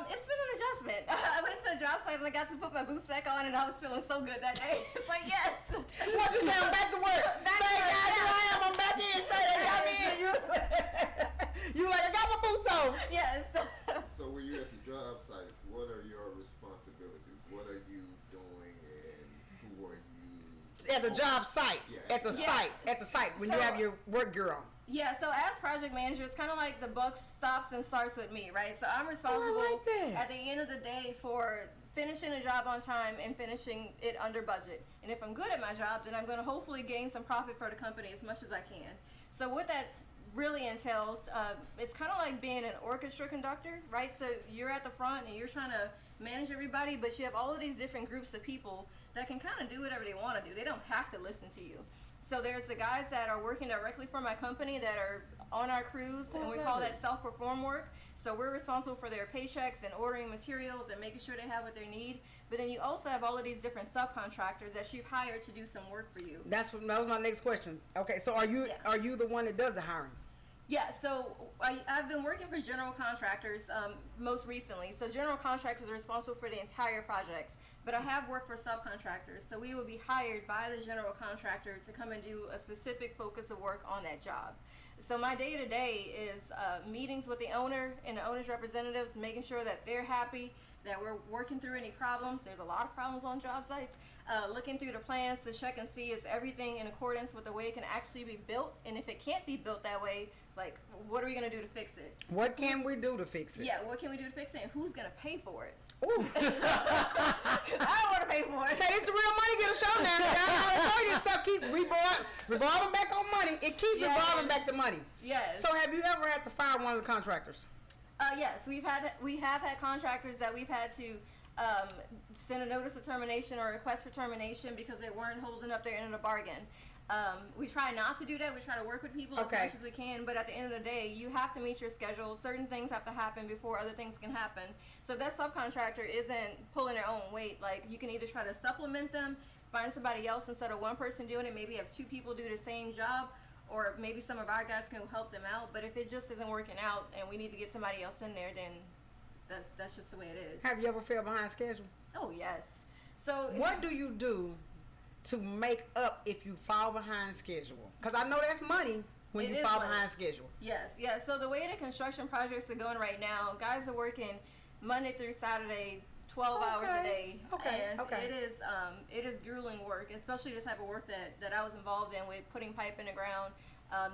It's been an adjustment. I went to a job site and I got to put my boots back on, and I was feeling so good that day. It's like, yes. What you say? I'm back to work. Back Say, to work, guys, here yeah. I am. I'm back in. Say that I'm in. You like, I got my boots on. Yes. So when you're at the job sites, what are your responsibilities? What are you doing, and who are you? At the job site. Yeah. At the Yeah. site. At the site. When you So- have your work gear on. Yeah, so as project manager, it's kind of like the buck stops and starts with me, right? So I'm responsible like that. at the end of the day for finishing a job on time and finishing it under budget. And if I'm good at my job, then I'm going to hopefully gain some profit for the company as much as I can. So what that really entails, it's kind of like being an orchestra conductor, right? So you're at the front and you're trying to manage everybody, but you have all of these different groups of people that can kind of do whatever they want to do. They don't have to listen to you. So there's the guys that are working directly for my company that are on our crews, and we call that self-perform work. So we're responsible for their paychecks and ordering materials and making sure they have what they need. But then you also have all of these different subcontractors that you've hired to do some work for you. That was my next question. Okay, so are you the one that does the hiring? Yeah, so I've been working for general contractors most recently. So general contractors are responsible for the entire projects. But I have worked for subcontractors, so we would be hired by the general contractor to come and do a specific focus of work on that job. So my day-to-day is meetings with the owner and the owner's representatives, making sure that they're happy, that we're working through any problems. There's a lot of problems on job sites. Looking through the plans to check and see is everything in accordance with the way it can actually be built, and if it can't be built that way, like, what are we going to do to fix it? What can we do to fix it? Yeah, what can we do to fix it, and who's going to pay for it? Ooh. I don't want to pay for it. Say this the real money getter show now. Y'all know this stuff keep revolving back on money. It keeps Yes. revolving back to money. Yes. So have you ever had to fire one of the contractors? Yes, we have had contractors that we've had to send a notice of termination or request for termination because they weren't holding up their end of the bargain. We try not to do that. We try to work with people as much as we can, but at the end of the day, you have to meet your schedule. Certain things have to happen before other things can happen. So if that subcontractor isn't pulling their own weight, like, you can either try to supplement them, find somebody else instead of one person doing it, maybe have two people do the same job, or maybe some of our guys can help them out. But if it just isn't working out and we need to get somebody else in there, then that's just the way it is. Have you ever fell behind schedule? Oh, yes. So What do you do to make up if you fall behind schedule? Because I know that's money when It you is fall money. behind schedule. Yes, yes. So the way the construction projects are going right now, guys are working Monday through Saturday, 12 hours a day. And it is grueling work, especially the type of work that I was involved in with putting pipe in the ground,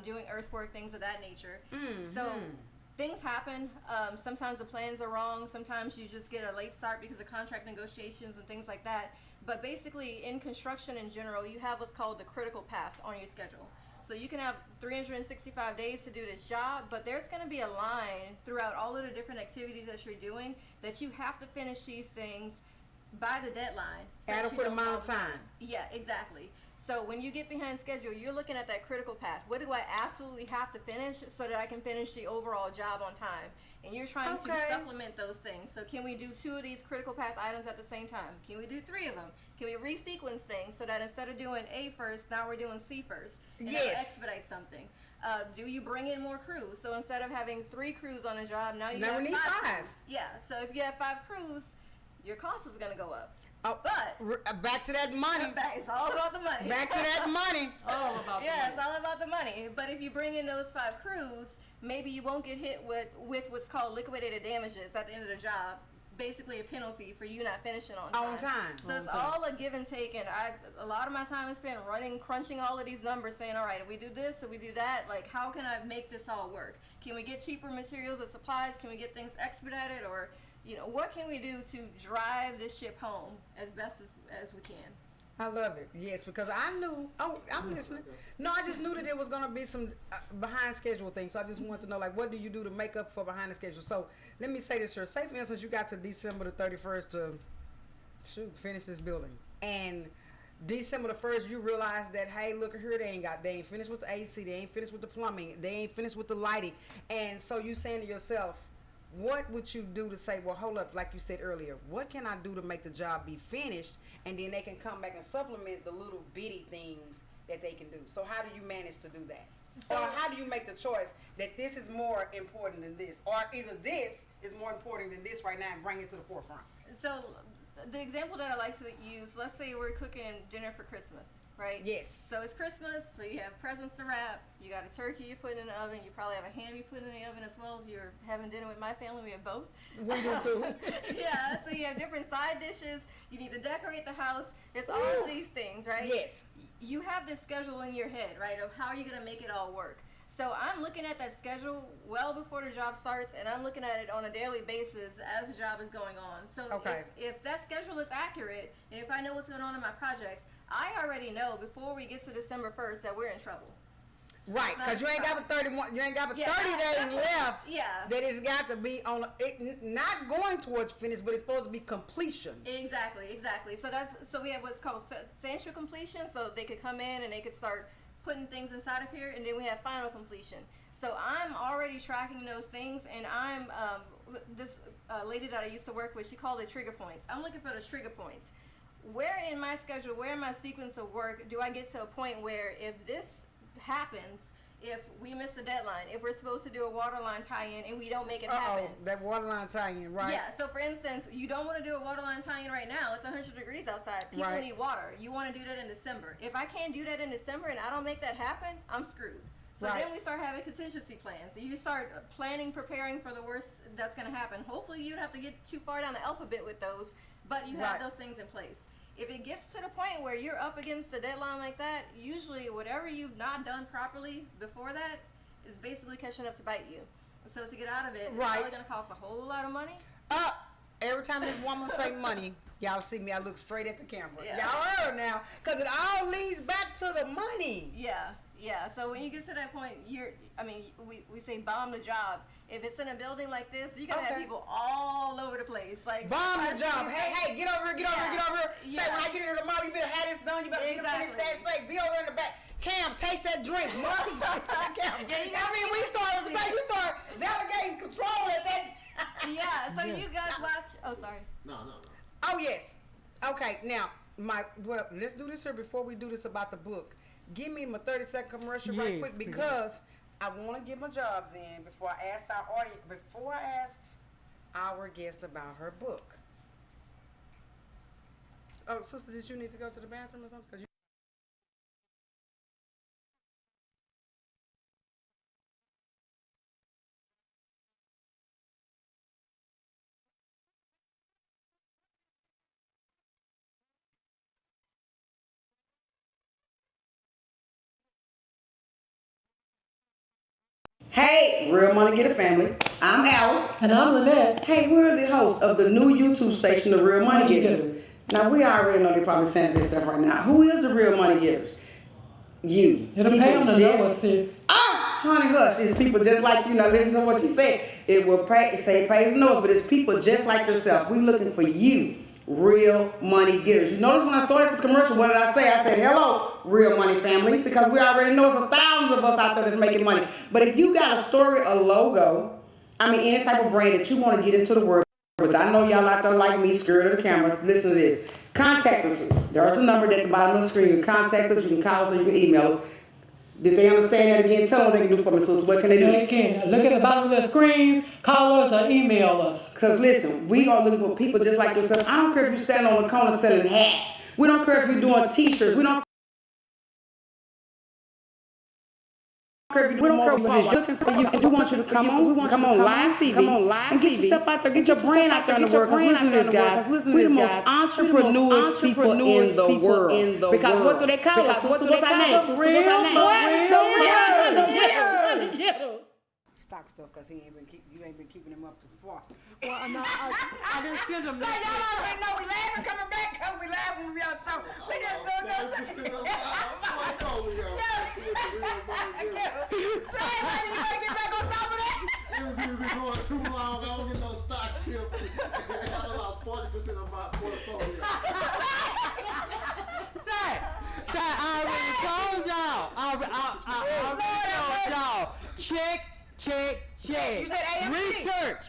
doing earthwork, things of that nature. So things happen. Sometimes the plans are wrong. Sometimes you just get a late start because of contract negotiations and things like that. But basically, in construction in general, you have what's called the critical path on your schedule. So you can have 365 days to do this job, but there's going to be a line throughout all of the different activities that you're doing that you have to finish these things by the deadline. so that you Adequate don't amount of fall time. behind. Yeah, exactly. So when you get behind schedule, you're looking at that critical path. What do I absolutely have to finish so that I can finish the overall job on time? And you're trying to supplement those things. So can we do 2 of these critical path items at the same time? Can we do 3 of them? Can we resequence things so that instead of doing A first, now we're doing C first? And that'll expedite something. Do you bring in more crews? So instead of having 3 crews on a job, now you have we need 5 5. crews. Yeah, so if you have 5 crews, your cost is going to go up. Oh, But back to that money. it's all about the money. Back to that money. All about the Yeah, money. it's all about the money. But if you bring in those 5 crews, maybe you won't get hit with what's called liquidated damages at the end of the job. Basically a penalty for you not finishing on time. On time. So it's all a give and take, and a lot of my time is spent crunching all of these numbers, saying, all right, if we do this, if we do that, like, how can I make this all work? Can we get cheaper materials or supplies? Can we get things expedited? Or, what can we do to drive this ship home as best as we can? I love it. Yes, because I knew. Oh, I'm listening. No, I just knew that there was going to be some behind schedule things. So I just wanted to know, like, what do you do to make up for behind the schedule? So let me say this here. Say, for instance, you got to December the 31st to finish this building, and December the 1st, you realize that, hey, look here, they ain't finished with the AC, they ain't finished with the plumbing, they ain't finished with the lighting, and so you saying to yourself, what would you do to say, well, hold up, like you said earlier, what can I do to make the job be finished? And then they can come back and supplement the little bitty things that they can do. So how do you manage to do that? So, or how do you make the choice that this is more important than this? Or either this is more important than this right now and bring it to the forefront? So the example that I like to use, let's say we're cooking dinner for Christmas, right? Yes. So it's Christmas, so you have presents to wrap, you got a turkey you're putting in the oven, you probably have a ham you put in the oven as well. If you're having dinner with my family, we have both. We do too. Yeah, so you have different side dishes, you need to decorate the house, it's all of these things, right? Yes. You have this schedule in your head, right, of how are you going to make it all work. So I'm looking at that schedule well before the job starts, and I'm looking at it on a daily basis as the job is going on. So if that schedule is accurate, and if I know what's going on in my projects, I already know before we get to December 1st that we're in trouble. Right, because you ain't got but 31. You ain't got but 30 days left. Yeah. That it's got to be on. It not going towards finish, but it's supposed to be completion. Exactly. So we have what's called substantial completion. So they could come in and they could start putting things inside of here, and then we have final completion. So I'm already tracking those things, and I'm this lady that I used to work with. She called it trigger points. I'm looking for the trigger points. Where in my schedule, where in my sequence of work, do I get to a point where if this happens, if we miss the deadline, if we're supposed to do a water line tie-in and we don't make it happen. That water line tie-in, right? Yeah, so for instance, you don't want to do a water line tie-in right now. It's 100 degrees outside. People need water. You want to do that in December. If I can't do that in December and I don't make that happen, I'm screwed. So then we start having contingency plans. So you start planning, preparing for the worst that's going to happen. Hopefully you don't have to get too far down the alphabet with those, but you have those things in place. If it gets to the point where you're up against the deadline like that, usually whatever you've not done properly before that is basically catching up to bite you. So to get out of it, it's probably going to cost a whole lot of money. Every time this woman say money, y'all see me, I look straight at the camera. Y'all heard now, because it all leads back to the money. Yeah. So when you get to that point, we say bomb the job. If it's in a building like this, you're going to have people all over the place. Like bomb the job. Hey, get over here. Say, when I get here tomorrow, you better have this done. You better finish that. Say, be over in the back. Cam, taste that drink. We start delegating control at that time. Yeah, so you guys watch. Oh, sorry. No. Oh, yes. Okay, now, let's do this here before we do this about the book. Give me my 30-second commercial right quick because I want to get my jobs in before I ask our audience, before I asked our guest about her book. Oh, sister, did you need to go to the bathroom or something? Hey, Real Money Getter family. I'm Alice. And I'm Lynette. Hey, we're the host of the new YouTube station, The Real Money Getters. Now, we already know they're probably saying this stuff right now. Who is the Real Money Getters? You. It'll pay them to know us, sis. Honey, hush. It's people just like you. Now, listen to what she said. It will say praise and knows, but it's people just like yourself. We're looking for you. Real money getters. You notice when I started this commercial, what did I say? I said, hello, real money family, because we already know there's thousands of us out there that's making money. But if you got a story, a logo, any type of brand that you want to get into the world, but I know y'all out there like me, scared of the camera, listen to this. Contact us. There's a number at the bottom of the screen. You can contact us, you can call us, or you can email us. Did they understand that again? Tell them what they can do for me, so what can they do? They can look at the bottom of their screens, call us, or email us. Because listen, we are looking for people just like yourself. I don't care if you're standing on the corner selling hats. We don't care if you're doing t-shirts. We don't care if you're doing more. We're just looking for you. We want you to come on. We want you to come on live TV. Come on live and get yourself out there. Get your brand out there in the world. Because listen to this, guys. We're the most entrepreneurial people in the world. Because what do they call us? What do they call us? Real. Stock stuff, because you ain't been keeping him up to far. Well, no, I didn't send them. So y'all already know we laughing coming back, because we laughing when we on show. We just so everybody, you want to get back on top of that? If you've been going too long, I don't get no stock tips. I lost 40% of my portfolio. Say, I already told y'all. I already told y'all. Check. You said AMC.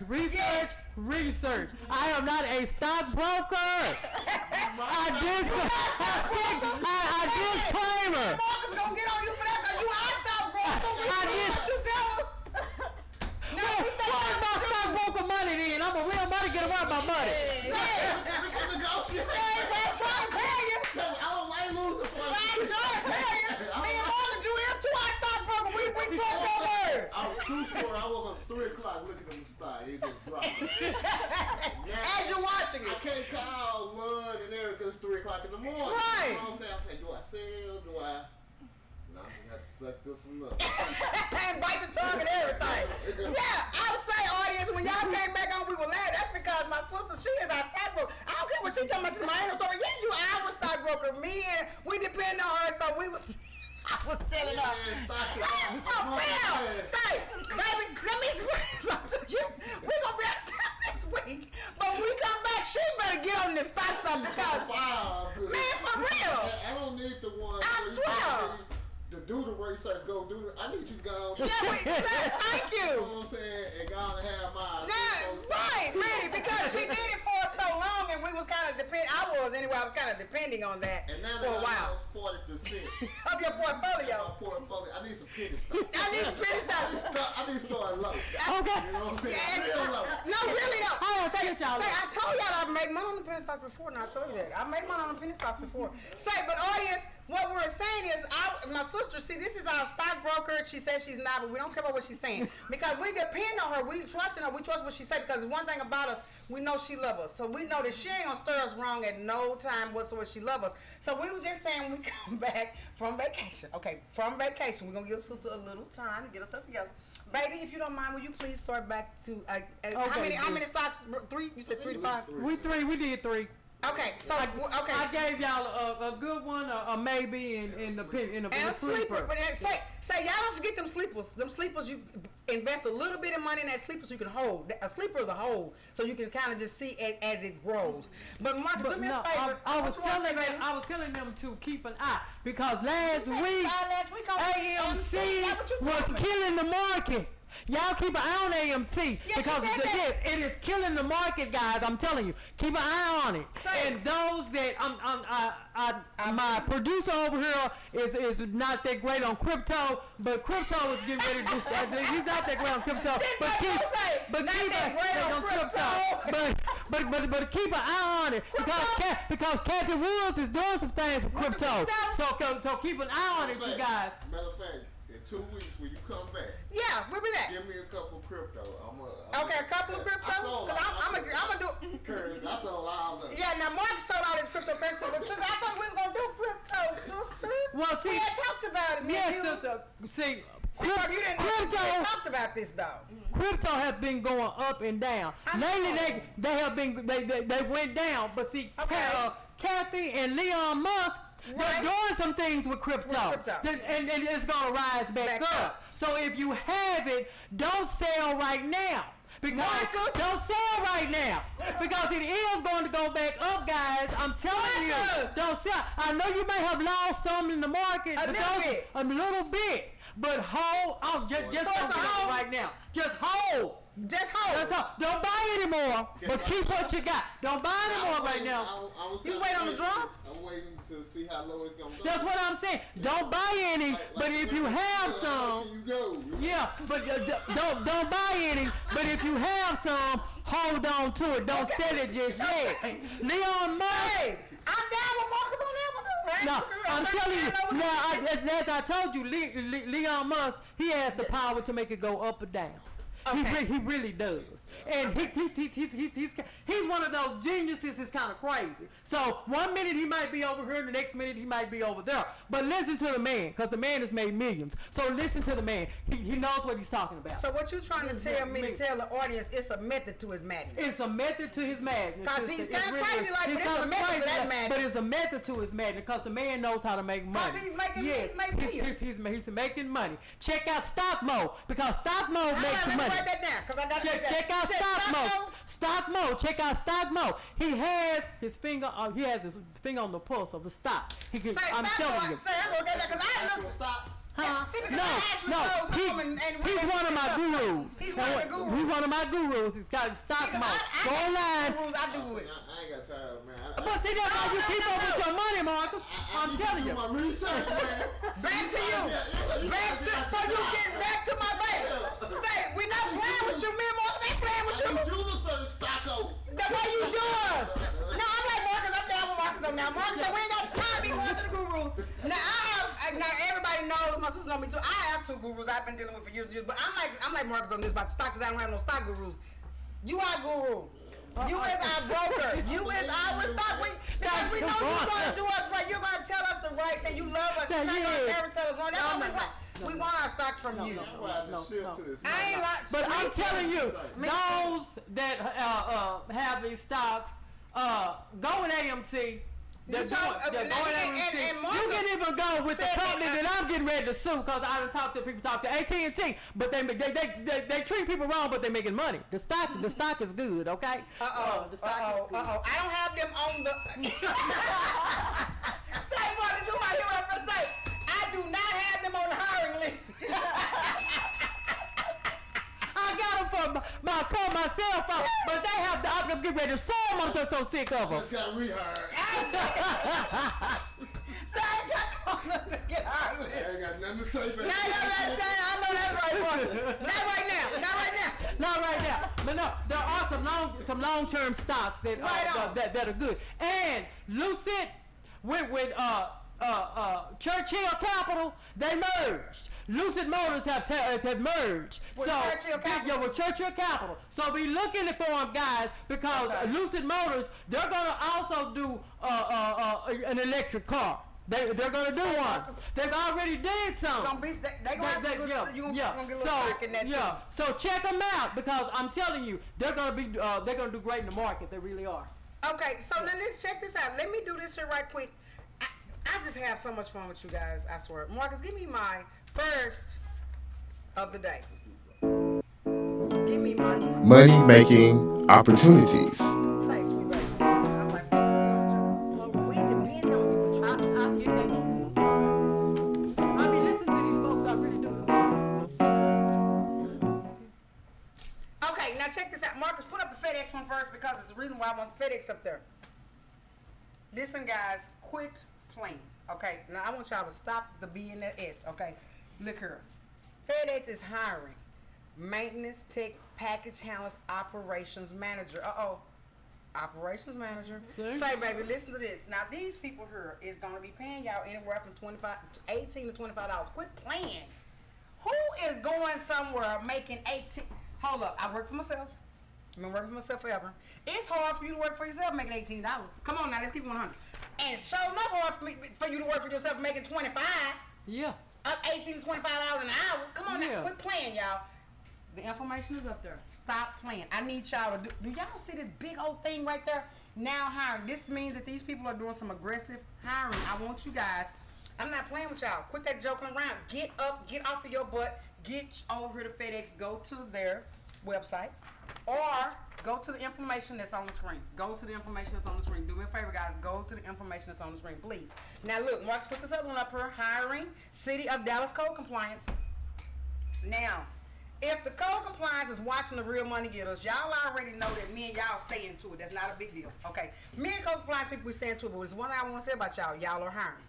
Research. Yes. Research. I am not a stockbroker. I disclaimer. Marcus gonna get on you for that because you are stockbroker. You tell us. No, we stay Where's my stockbroker money then? I'm a real money getter. Where's my money? I'm trying to tell you. I ain't losing for I'm trying to tell you. Me and Marcus, you is too our stockbroker. We trust your word. I was true story. I woke up 3 o'clock looking at the stock. It just dropped. As you're watching I it. can't call Lud and Eric because it's 3 o'clock in the morning. Right. You know what I'm saying? I'm saying, do I sell? Do I? No, I have to suck this one up. And bite the tongue and everything. Yeah, I would say, audience, when y'all came back on, we were laughing. That's because my sister, she is our stockbroker. I don't care what she talking about. She's my annual story. Yeah, you our stockbroker. Me and we depend on her, so we was. I was telling her. Say, baby, let me explain something to you. We're gonna be out of town next week, but when we come back, she better get on this stock stuff because, man, for real. I don't need the one. I swear. To do the research, go do the. I need you to go. Yeah, thank you. You know what I'm saying? And go on and have mine. Right, really, because she did it for so long, and we was kind of I was kind of depending on that And now for a that while. I lost 40% Of your portfolio. my portfolio, I need some penny stock. I need some penny stock. I need to start low. Okay. You know what I'm saying? Yeah, Real low. no, really though. Oh, say it, y'all. Say, I told y'all I made money on the penny stocks before. Now I told you that I made money on the penny stocks before. Say, but audience, what we're saying is, my sister. See, this is our stockbroker. She says she's not, but we don't care about what she's saying because we depend on her. We trust in her. We trust what she said because one thing about us, we know she loves us. So we know that she ain't gonna stir us wrong at no time whatsoever. She loves us. So we was just saying when we come back from vacation. Okay, from vacation, we're gonna give sister a little time to get us up together. Baby, if you don't mind, will you please start back to how many stocks? 3? You said 3 to 5. We did 3. Okay, so okay. I gave y'all a good one, a maybe, in the sleeper. But say y'all don't forget them sleepers. Them sleepers, you invest a little bit of money in that sleeper so you can hold. A sleeper is a hold, so you can kind of just see it as it grows. But Marcus, do me a favor. I was telling them to keep an eye because last week AMC was killing the market. Y'all keep an eye on AMC because it is killing the market, guys. I'm telling you, keep an eye on it. And those that my producer over here is not that great on crypto, but crypto is getting ready to do. He's not that great on crypto, but keep an eye on it because Kathy Woods is doing some things with crypto. So keep an eye on it, you guys. Matter of fact, in 2 weeks when you come back. Yeah, we'll be back. Give me a couple crypto. Okay, a couple of cryptos? Because I'm gonna do... Currency. I sold all of them. Yeah, now Marcus sold all his cryptocurrency, but sister, I thought we were going to do crypto, sister. Well, see... We had talked about it, man. Yes, sister. See, you didn't talked about this, though. Crypto has been going up and down. Lately, they went down, but see, Kathy and Leon Musk, they're doing some things with crypto. And it's going to rise back up. So if you have it, don't sell right now. Because don't sell right now. Because it is going to go back up, guys. I'm telling you. Don't sell. I know you may have lost some in the market. A little bit. But hold on. Just don't hold right now. Just hold. Don't buy anymore, but keep what you got. Don't buy anymore right now. You wait on the drop? I'm waiting to see how low it's going to go. That's what I'm saying. Don't buy any, but if you have some, yeah, but don't buy any, but if you have some, hold on to it. Don't sell it just yet. Leon Musk. Hey, I'm down with Marcus on that one. Right? No, I'm telling you. Now, as I told you, Leon Musk, he has the power to make it go up or down. Okay. He really does. And he's one of those geniuses. It's kind of crazy. So 1 minute he might be over here, the next minute he might be over there. But listen to the man, because the man has made millions. So listen to the man. He knows what he's talking about. So what you're trying to tell me to tell the audience, it's a method to his madness. It's a method to his madness. Because he's kind of crazy like, but it's a method to that madness. But it's a method to his madness because the man knows how to make money. Because he's making millions. He's making money. Check out Stock Mode because Stock Mode makes money. Write that down because I got to check out Stock Mode. Stock Mo. Check out Stock Mo. He has his finger on the pulse of the stock. I'm telling you. Say, I'm gonna get that because I look. Stop. Huh? See, because No. Ashley goes home and He's one of my gurus. He's one of the gurus. He's one of my gurus. He's got Stock Mo. Go online. I do it. I ain't got time, man. But see, that's how you keep up with your money, Marcus. I'm telling you. My research, man. Back to you. So you get back to my baby. Say, we not playing with you, me and Marcus ain't playing with you. You the certain stocko. The way you do us. No, I'm like Marcus. I'm down with Marcus on now. Marcus said we ain't got time to be going to the gurus. Now everybody knows, my sister know me too. I have 2 gurus I've been dealing with for years and years. But I'm like Marcus on this about the stock because I don't have no stock gurus. You are guru. You is our broker. You is our stock. Because we know you're going to do us right. You're going to tell us the right thing. You love us. You're not going to ever tell us wrong. That's what we want. We want our stock from you. I ain't like. But I'm telling you, those that have these stocks, go with AMC. You can even go with the company that I'm getting ready to sue because I done talked to people, talk to AT&T, but they treat people wrong, but they're making money. The stock is good, okay? I don't have them on the. Say what to do. I hear what I'm say. I do not have them on the hiring list. I got them for myself, but they have. I'm getting ready to sue them. I'm just so sick of them. Just got rehired. So I ain't got nothing to get hired with. I ain't got nothing to say, baby. I know that's right, boy. Not right now. But no, there are some long-term stocks that are good. And Lucid with Churchill Capital, they merged. Lucid Motors have merged. With Churchill Capital? Yeah, with Churchill Capital. So be looking for them, guys, because Lucid Motors, they're gonna also do an electric car. They're gonna do one. They've already did some. They gonna have some good stuff. You gonna get a little stock in that too. So check them out because I'm telling you, they're gonna do great in the market. They really are. Okay, so now let's check this out. Let me do this here right quick. I just have so much fun with you guys. I swear. Marcus, give me my first of the day. Give me my Money making opportunities. Say, sweet baby. I'm like, we depend on you. I'll get that. I be listening to these folks. I really do. Okay, now check this out. Marcus, put up the FedEx one first because it's the reason why I want the FedEx up there. Listen, guys, quit playing. Okay, now I want y'all to stop the B and the S. Okay, look here. FedEx is hiring maintenance tech, package handlers, operations manager. Operations manager. Say, baby, listen to this. Now, these people here is going to be paying y'all anywhere from $18 to $25. Quit playing. Who is going somewhere making 18? Hold up. I work for myself. I've been working for myself forever. It's hard for you to work for yourself making $18. Come on now, let's keep it 100. And it's sure enough hard for you to work for yourself making 25. Yeah. Up $18 to $25 an hour. Come on Yeah. now, quit playing, y'all. The information is up there. Stop playing. I need y'all to do y'all see this big old thing right there? Now hiring. This means that these people are doing some aggressive hiring. I want you guys. I'm not playing with y'all. Quit that joking around. Get up, get off of your butt, get over here to FedEx, go to their website, or go to the information that's on the screen. Go to the information that's on the screen. Do me a favor, guys. Go to the information that's on the screen, please. Now look, Marcus put this other one up here. Hiring, City of Dallas Code Compliance. Now, if the code compliance is watching the Real Money Getters, y'all already know that me and y'all stay into it. That's not a big deal. Okay. Me and code compliance people, we stay into it. But there's one thing I want to say about y'all. Y'all are hiring.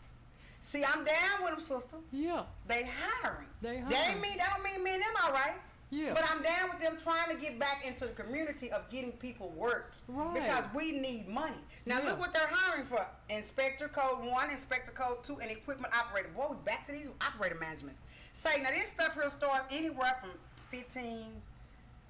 See, I'm down with them, sister. Yeah. They hiring. They That don't mean me and them all right. Yeah. But I'm down with them trying to get back into the community of getting people work. Right. Because we need money. Now look what they're hiring for. Inspector Code 1, Inspector Code 2, and Equipment Operator. Boy, we back to these operator managements. Say, now this stuff here starts anywhere from 15,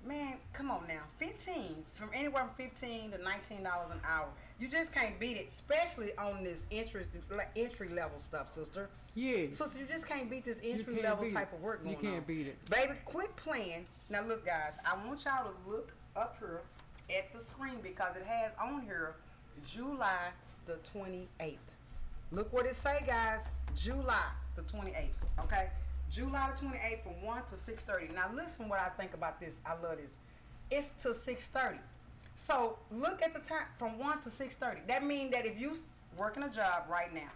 man, come on now. 15, from anywhere from $15 to $19 an hour. You just can't beat it, especially on this entry level stuff, sister. Yeah. Sister, you just can't beat this entry level type of work going on. You can't beat it. Baby, quit playing. Now look, guys, I want y'all to look up here at the screen because it has on here July the 28th. Look what it say, guys. July the 28th, okay? July the 28th from 1 to 6:30. Now listen what I think about this. I love this. It's to 6:30. So look at the time from 1 to 6:30. That means that if you working a job right now,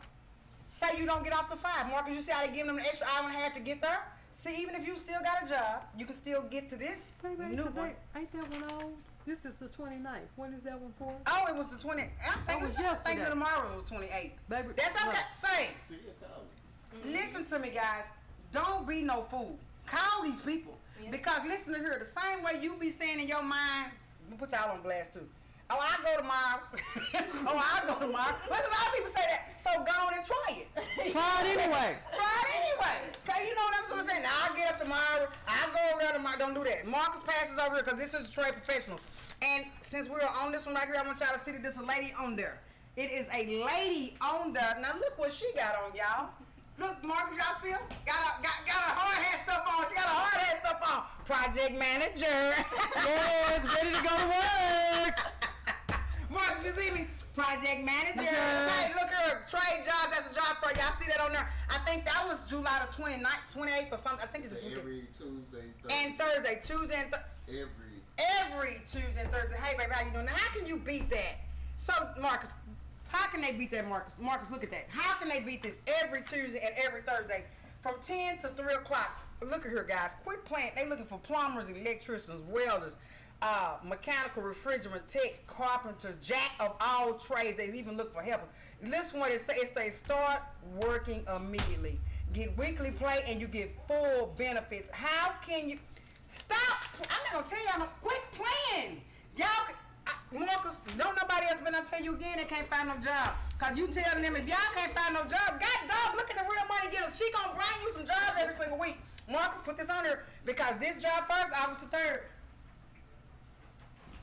say you don't get off to 5, Marcus, you see how they give them an extra hour and a half to get there? See, even if you still got a job, you can still get to this new one. Ain't that one on? This is the 29th. When is that one for? Oh, it was the 20. I'm thinking, was yesterday. thinking tomorrow was 28th. Baby, That's okay. look. Say, Still college. listen to me, guys. Don't be no fool. Call these people. Yeah. Because listen to her, the same way you be saying in your mind, we put y'all on blast too. Oh, I'll go tomorrow. Oh, I'll go tomorrow. But a lot of people say that. So go on and try it. Try it anyway. Try it anyway. Cause you know what I'm saying? Now I'll get up tomorrow. I'll go over there tomorrow. Don't do that. Marcus passes over here because this is trade professionals. And since we're on this one right here, I want y'all to see that there's a lady on there. It is a lady on there. Now look what she got on, y'all. Look, Marcus, y'all see her? Got a hard hat stuff on. She got a hard hat stuff on. Project manager. Yes, ready to go to work. Marcus, you see me? Project manager. Hey, look at her. Trade job. That's a job for y'all. See that on there? I think that was July the 29th, 28th or something. I think it's this weekend. Every Tuesday, Thursday. And Thursday. Tuesday and every Tuesday and Thursday. Hey, baby, how you doing? Now, how can you beat that? So, Marcus, how can they beat that, Marcus? Marcus, look at that. How can they beat this every Tuesday and every Thursday from 10 to 3 o'clock? Look at here, guys. Quit playing. They looking for plumbers, electricians, welders, mechanical, refrigerant techs, carpenters, jack of all trades. They even look for helpers. Listen what it says. It says start working immediately. Get weekly pay and you get full benefits. How can you stop? I'm not gonna tell y'all. No, quit playing. Y'all, Marcus, don't nobody else been gonna tell you again they can't find no job. Cause you telling them if y'all can't find no job, God dog, look at the real money getter. She gonna bring you some jobs every single week. Marcus, put this on there because this job first, August the 3rd.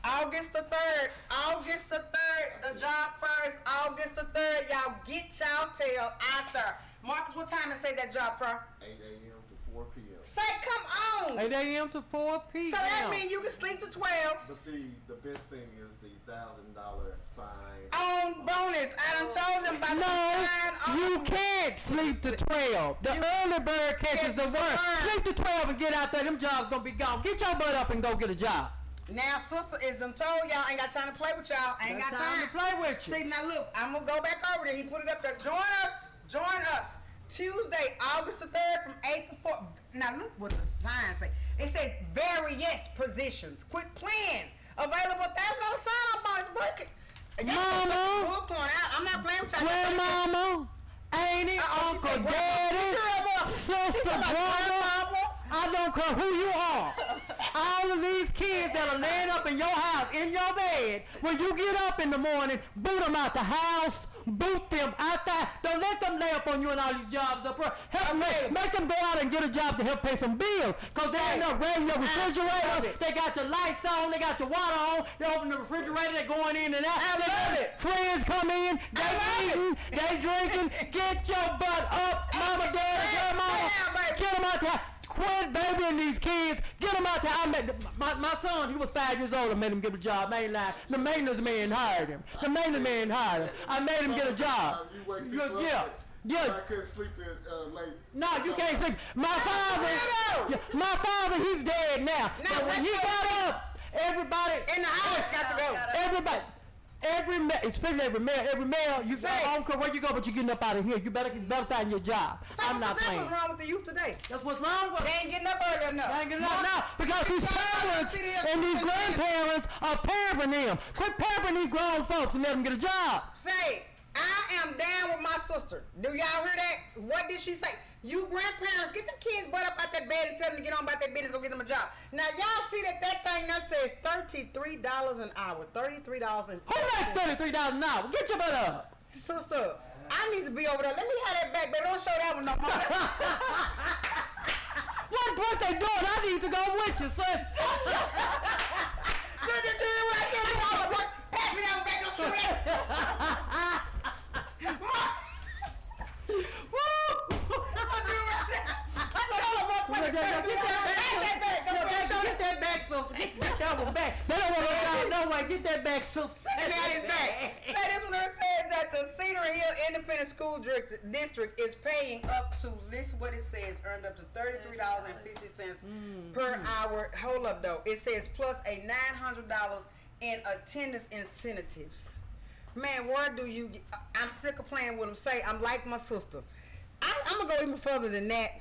August the 3rd. August the 3rd. The job first. August the 3rd. Y'all get y'all tail out there. Marcus, what time it say that job for? 8 a.m. to 4 p.m. Say, come on. 8 a.m. to 4 p.m. So that means you can sleep to 12. But see, the best thing is the $1,000 sign. On bonus. I done told them about No, the sign you on. can't sleep to 12. The early bird catches the worm. Sleep to 12 and get out there. Them jobs gonna be gone. Get your butt up and go get a job. Now, sister is done told y'all ain't got time to play with y'all. Ain't got time to play with you. See, now look, I'm gonna go back over there. He put it up there. Join us. Tuesday, August the 3rd from 8 to 4. Now look what the sign say. It says various positions. Quit playing. Available $1,000 sign-up bonus. Working. Mama. Book on out. I'm not playing with y'all. Grandmama, auntie, Uh-oh, she uncle, said daddy, grandma. sister, brother. I don't care who you are. All of these kids that are laying up in your house, in your bed, when you get up in the morning, boot them out the house. Boot them out there. Don't let them lay up on you and all these jobs up there. Help make them go out and get a job to help pay some bills. Because they end up raiding your refrigerator. They got your lights on. They got your water on. They open the refrigerator. They're going in and out. I love it. Friends come in. They eating. They drinking. Get your butt up. Mama, daddy, grandmama. Get them out there. Quit babying these kids. Get them out there. My son, he was 5 years old. I made him get a job. I ain't lying. The maintenance man hired him. I made him get a job. Yeah. I couldn't sleep in late. No, you can't sleep. My father, he's dead now. But when he got up, everybody In the house got to go. Everybody. Especially every male, you say, I don't care where you go, but you're getting up out of here. You better find your job. I'm not playing. What's wrong with the youth today? That's what's wrong with They ain't getting up early enough. They ain't getting up now because these parents and these grandparents are pampering them. Quit pampering these grown folks and let them get a job. Say, I am down with my sister. Do y'all hear that? What did she say? You grandparents, get them kids butt up out that bed and tell them to get on about that business, go get them a job. Now, y'all see that thing there says $33 an hour. $33 an Who makes $33 an hour? Get your butt up. Sister, I need to be over there. Let me have that back, baby. Don't show that one no more. What birthday doing? I need to go with you, sis. Did you hear what I said? I was like, pass me that one back. Don't show that. Get that back, sister. Get that one back. They don't want to go no way. Get that back, sister. Say this one says that the Cedar Hill Independent School District is paying up to, listen what it says, earned up to $33.50 per hour. Hold up though. It says plus a $900 and attendance incentives. Man, where do you get, I'm sick of playing with them. Say, I'm like my sister. I'm going to go even further than that,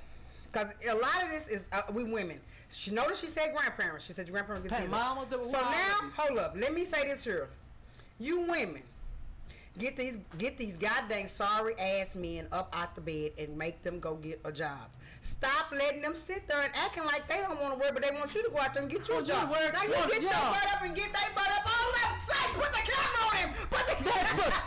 because a lot of this is, we women. She noticed she said grandparents. She said your grandparents get Hey, kids. mama, the So now, hold up. Let me say this here. You women, get these goddamn sorry ass men up out the bed and make them go get a job. Stop letting them sit there and acting like they don't want to work, but they want you to go out there and get you a job. Now you get your butt up and get their butt up on left side. Put the camera on him. Put the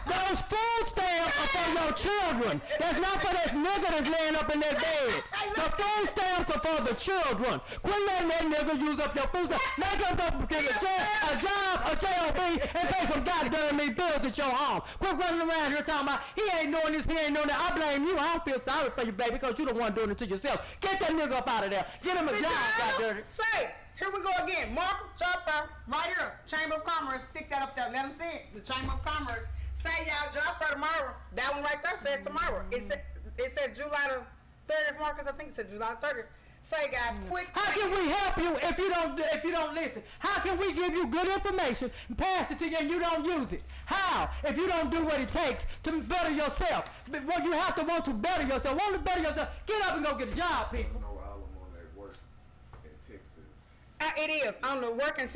Those food stamps are for your children. That's not for this nigga that's laying up in that bed. The food stamps are for the children. Quit letting that nigga use up your food stamps. Make him go get a job, a job, and pay some goddamn me bills at your home. Quit running around here talking about he ain't doing this, he ain't doing that. I blame you. I don't feel sorry for you, baby, because you the one doing it to yourself. Get that nigga up out of there. Get him a job, goddamn it. Say, here we go again. Marcus, job fair, right here. Chamber of Commerce. Stick that up there. Let them see it. The Chamber of Commerce. Say y'all job fair tomorrow. That one right there says tomorrow. It says July the 30th, Marcus. I think it said July 30th. Say, guys, quit. How can we help you if you don't listen? How can we give you good information and pass it to you and you don't use it? How? If you don't do what it takes to better yourself. Well, you have to want to better yourself. Want to better yourself. Get up and go get a job, people. No album on that work in Texas. It is on the Work in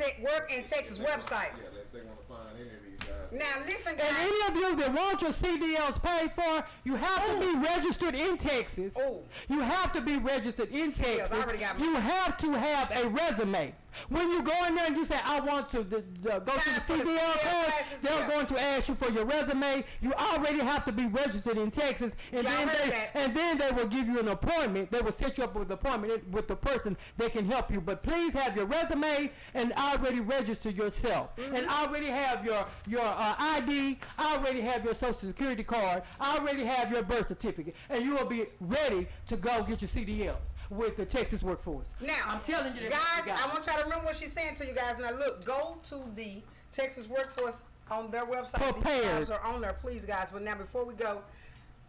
Texas website. Yeah, if they want to find any of these guys. Now listen, And guys. any of you that want your CDLs paid for, you have to be registered in Texas. Ooh. You have to be registered in Texas. I already got mine. You have to have a resume. When you go in there and you say, I want to go to the for the CDL CDL class, classes, they're yeah. going to ask you for your resume. You already have to be registered in Texas, and Yeah, I heard that. then they will give you an appointment. They will set you up with an appointment with the person that can help you. But please have your resume and already register yourself, and already have your ID. Already have your Social Security card. Already have your birth certificate, and you will be ready to go get your CDLs with the Texas workforce. Now, I'm telling you that, guys, I want y'all to remember what she's saying to you guys. Now, look, go to the Texas Workforce on their website. These Prepared. jobs are on there, please, guys. But now, before we go,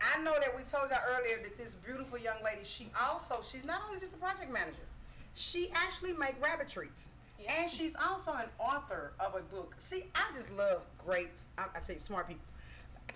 I know that we told y'all earlier that this beautiful young lady, she's not only just a project manager, she actually make rabbit treats. Yeah. And she's also an author of a book. See, I just love great, I tell you, smart people.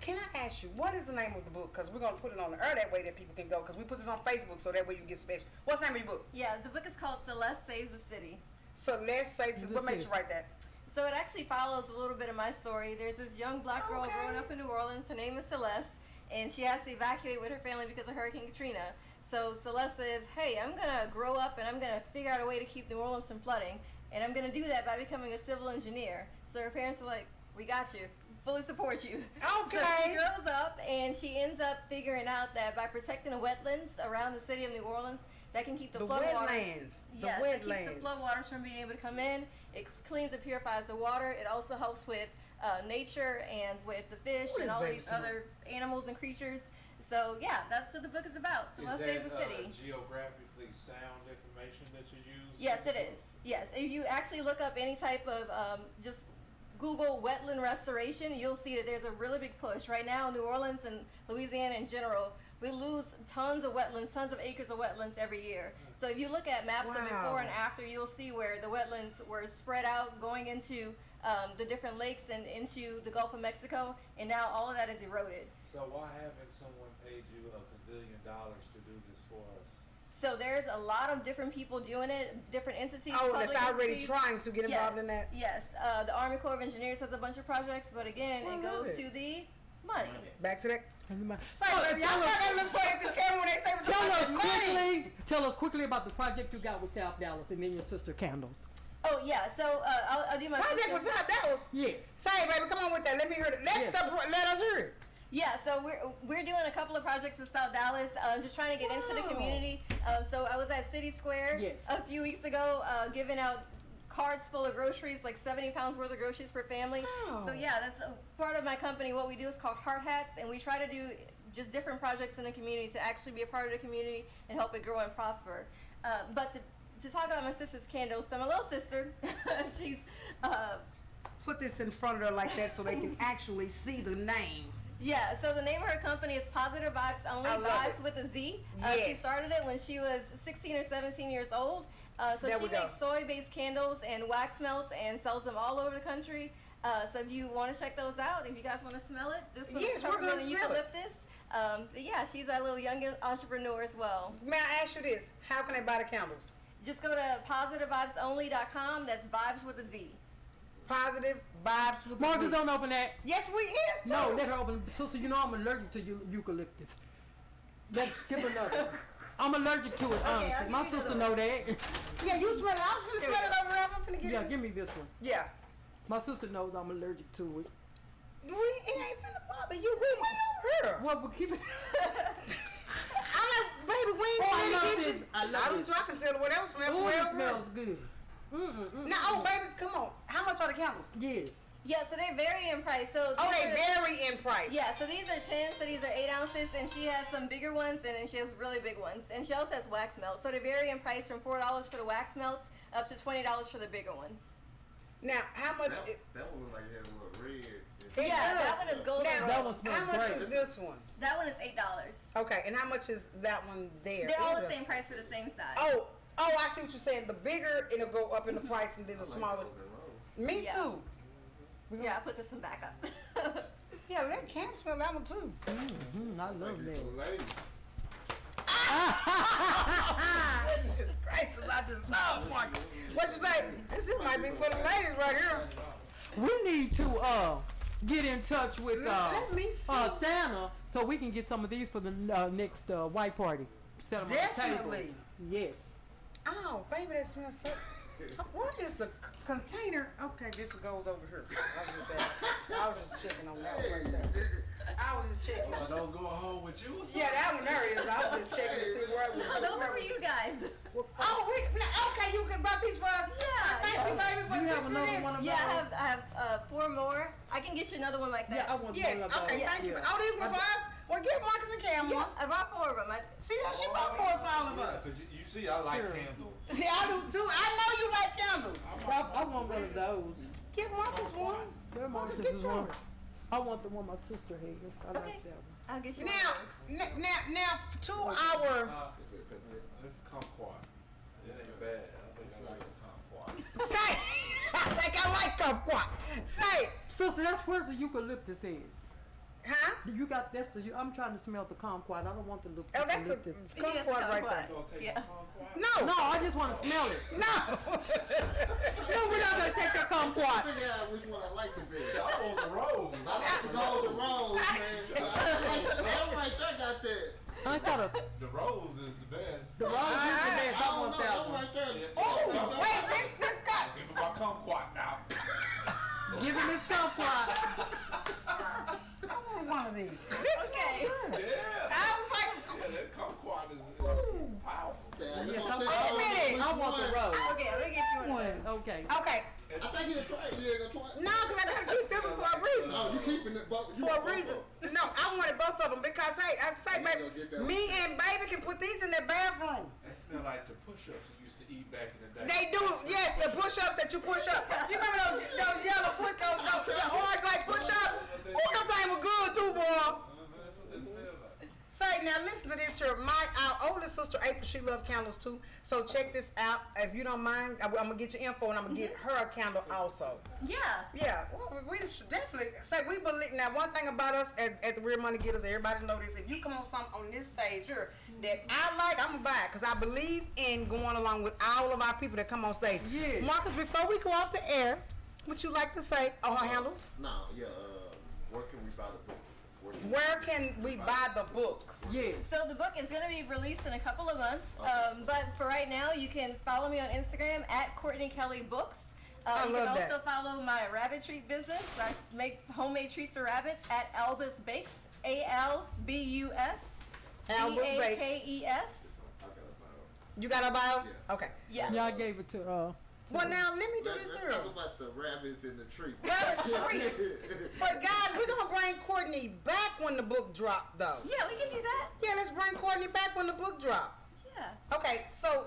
Can I ask you, what is the name of the book? Because we're going to put it on the air that way that people can go. Because we put this on Facebook so that way you can get special. What's the name of your book? Yeah, the book is called Celeste Saves the City. So let's say, what makes you write that? So it actually follows a little bit of my story. There's this young black girl Okay. growing up in New Orleans. Her name is Celeste, and she has to evacuate with her family because of Hurricane Katrina. So Celeste says, hey, I'm going to grow up and I'm going to figure out a way to keep New Orleans from flooding. And I'm going to do that by becoming a civil engineer. So her parents are like, we got you. Fully support you. Okay. So she grows up and she ends up figuring out that by protecting the wetlands around the city of New Orleans, that can keep the flood wetlands. waters. Yes, it keeps the flood waters from being able to come in. It cleans and purifies the water. It also helps with nature and with the fish Ooh, and this all baby's these smart. other animals and creatures. So yeah, that's what the book is about. So let's save the city. Geographically sound information that you use? Yes, it is. Yes, if you actually look up any type of just Google wetland restoration, you'll see that there's a really big push right now in New Orleans and Louisiana in general. We lose tons of wetlands, tons of acres of wetlands every year. So if you look at maps of before and after, you'll see where the wetlands were spread out going into the different lakes and into the Gulf of Mexico, and now all of that is eroded. So why haven't someone paid you $1 gazillion to do this for us? So there's a lot of different people doing it, different entities. Oh, public that's already entities. trying to get involved in that. Yes, the Army Corps of Engineers has a bunch of projects, but again, Well, it I love goes it. to the money. Back to that. Tell Say, y'all gotta look straight at this camera when they say what's money. Tell us quickly about the project you got with South Dallas and then your sister Candles. Oh yeah, so I'll do my Project was not that was. Yes. Say, baby, come on with that. Let me hear it. Let us hear it. Yeah, so we're doing a couple of projects with South Dallas, just trying to get into the community. So I was at City Square Yes. a few weeks ago, giving out carts full of groceries, like 70 pounds worth of groceries per family. Oh. So yeah, that's a part of my company. What we do is called Heart Hats, and we try to do just different projects in the community to actually be a part of the community and help it grow and prosper. But to talk about my sister's candles, so my little sister, she's Put this in front of her like that so they can actually see the name. Yeah, so the name of her company is Positive Vibes Only, I love Vibes it. with a Z. She Yes. started it when she was 16 or 17 years old. So There she we go. makes soy-based candles and wax melts and sells them all over the country. So if you want to check those out, if you guys want to smell it, this one's Yes, we're covered gonna in smell it. eucalyptus. But yeah, she's a little young entrepreneur as well. May I ask you this? How can they buy the candles? Just go to positivevibesonly.com. That's vibes with a Z. Positive vibes with Marcus, the- don't open that. Yes, we is too. No, let her open. Sister, you know I'm allergic to eucalyptus. Give her another. I'm allergic to it, honestly. I'll My give you sister another know that. Yeah, you smell it. I was finna There we smell it go. over there. I'm finna get Yeah, it. give me this one. Yeah. My sister knows I'm allergic to it. It ain't finna bother you. We way over here. Well, but keep it. I'm like, baby, we ain't Oh, I finna love get this. you. I love do this. too. I can tell whatever smells. Oh, well it smells good. Now, oh, baby, come on. How much are the candles? Yes. Yeah, so they vary in price. So Oh, these they are- vary in price. Yeah, so these are 10, so these are 8 ounces, and she has some bigger ones, and then she has really big ones. And she also has wax melts. So they vary in price from $4 for the wax melts up to $20 for the bigger ones. Now, how much? That one looked like it had a little red. It Yeah, does. that one is golden. Now, That one smells how much great. is this one? That one is $8. Okay, and how much is that one there? They're all the Either. same price for the same size. Oh, I see what you're saying. The bigger it'll go up in the price, and then the smaller. Me Yeah. too. Yeah, I put this one back up. Yeah, that can smell that one too. I love that. Ladies. Goodness gracious, I just love Marcus. What you say? This might be for the ladies right here. We need to get in touch with Let me see. Thana so we can get some of these for the next white party. Set 'em on the Definitely. tables. Yes. Oh, baby, that smells so. What is the container? Okay, this goes over here. I was just checking on that one right there. I was just checking. Are those going home with you? Or Yeah, that one there is. I was just checking to see where it was. Oh, those are for you guys. Oh, okay, you can brought these for us. Yeah, Thank you, baby. You What have this another is? one of Yeah, those? I have 4 more. I can get you another one like that. Yeah, I want Yes, one of those. okay, thank you. Yeah. Oh, these were for us? Well, give Marcus and Cam Yeah, one. I brought 4 of them. See, she bought 4 for all of us. Cause you see, I like Sure. candles. Yeah, I do too. I know you like candles. I want one of those. Give Marcus one. Where Marcus, Marcus get is one. yours. I want the one my sister has. I Okay. like that one. I'll get you Now, one. now, to our. This kumquat. It ain't bad. I think I like the kumquat. Say, I think I like kumquat. Say, Sister, that's where the eucalyptus is. huh? You got that's the. I'm trying to smell the kumquat. I don't want the Oh, that's the eucalyptus. kumquat right there. You gonna take Yeah. the kumquat? No, No, I just want to smell it. no. No, we're not gonna take the kumquat. Figure out which one I like the best. I want the rose. I like the golden rose, man. That right there got that. I got a. The rose is the best. The rose is the best. I want that That one. right there. Oh, wait, this got. Give me my kumquat now. Give him his kumquat. I want one of these. This Okay. smells good. Yeah. I was like, Yeah, that kumquat is powerful. Yes, Wait a minute. I want the rose. Okay, let me get you one. Okay. okay, I think he'll try it. You ain't gonna try it? no, because I gotta keep this one for a reason. Oh, you keeping it, but you For a want both reason. of them. No, I wanted both of them because, hey, I say, You gonna get baby, that me and baby can put these in the bathroom. That smell like the push-ups you used to eat back in the day. They do, yes, the push-ups that you push up. You remember those yellow those the orange like push-ups? Oh, them things were good too, boy. That's what they smell like. Say, now listen to this here. Our older sister April, she loves candles too. So check this out. If you don't mind, I'm gonna get your info and I'm gonna get her a candle also. Yeah. Yeah, well, we should definitely say we believe. Now, one thing about us at the Real Money Getters, everybody know this. If you come on something on this stage here that I like, I'm gonna buy it because I believe in going along with all of our people that come on stage. Yes. Marcus, before we go off the air, what you like to say? Oh, her handles. No, yeah. Where can we buy the book? Where can we buy the book? Yes. So the book is going to be released in a couple of months, but for right now, you can follow me on Instagram at Courtney Kelly Books. I You love can that. also follow my rabbit treat business. I make homemade treats for rabbits at Albus Bakes, ALBUS Albus Bakes. BAKES. I gotta buy You got a bio? Yeah. Okay. Yeah. Yeah, I gave it to Well, now let me do them. this Let's here. talk about the rabbits in the tree. Rabbit treats. But guys, we're gonna bring Courtney back when the book dropped, though. Yeah, we can do that. Yeah, let's bring Courtney back when the book dropped. Yeah. Okay, so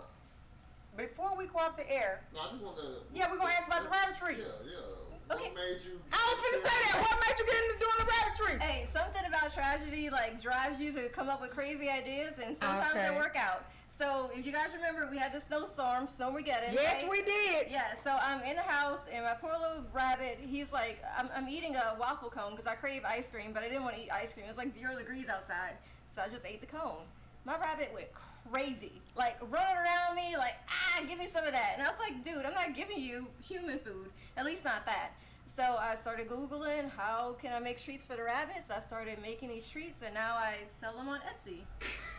before we go off the air, No, I just want to. yeah, we're gonna ask about the rabbit treats. Yeah, yeah. Okay. What made you? I was finna say that. What made you get into doing the rabbitry? Hey, something about tragedy like drives you to come up with crazy ideas, and sometimes Okay. they work out. So if you guys remember, we had the snowstorm, Snowmageddon. Yes, right? we did. Yeah, so I'm in the house, and my poor little rabbit, he's like, I'm eating a waffle cone because I crave ice cream, but I didn't want to eat ice cream. It was like 0 degrees outside, so I just ate the cone. My rabbit went crazy, like running around me, like, give me some of that. And I was like, dude, I'm not giving you human food, at least not that. So I started Googling, how can I make treats for the rabbits? I started making these treats, and now I sell them on Etsy.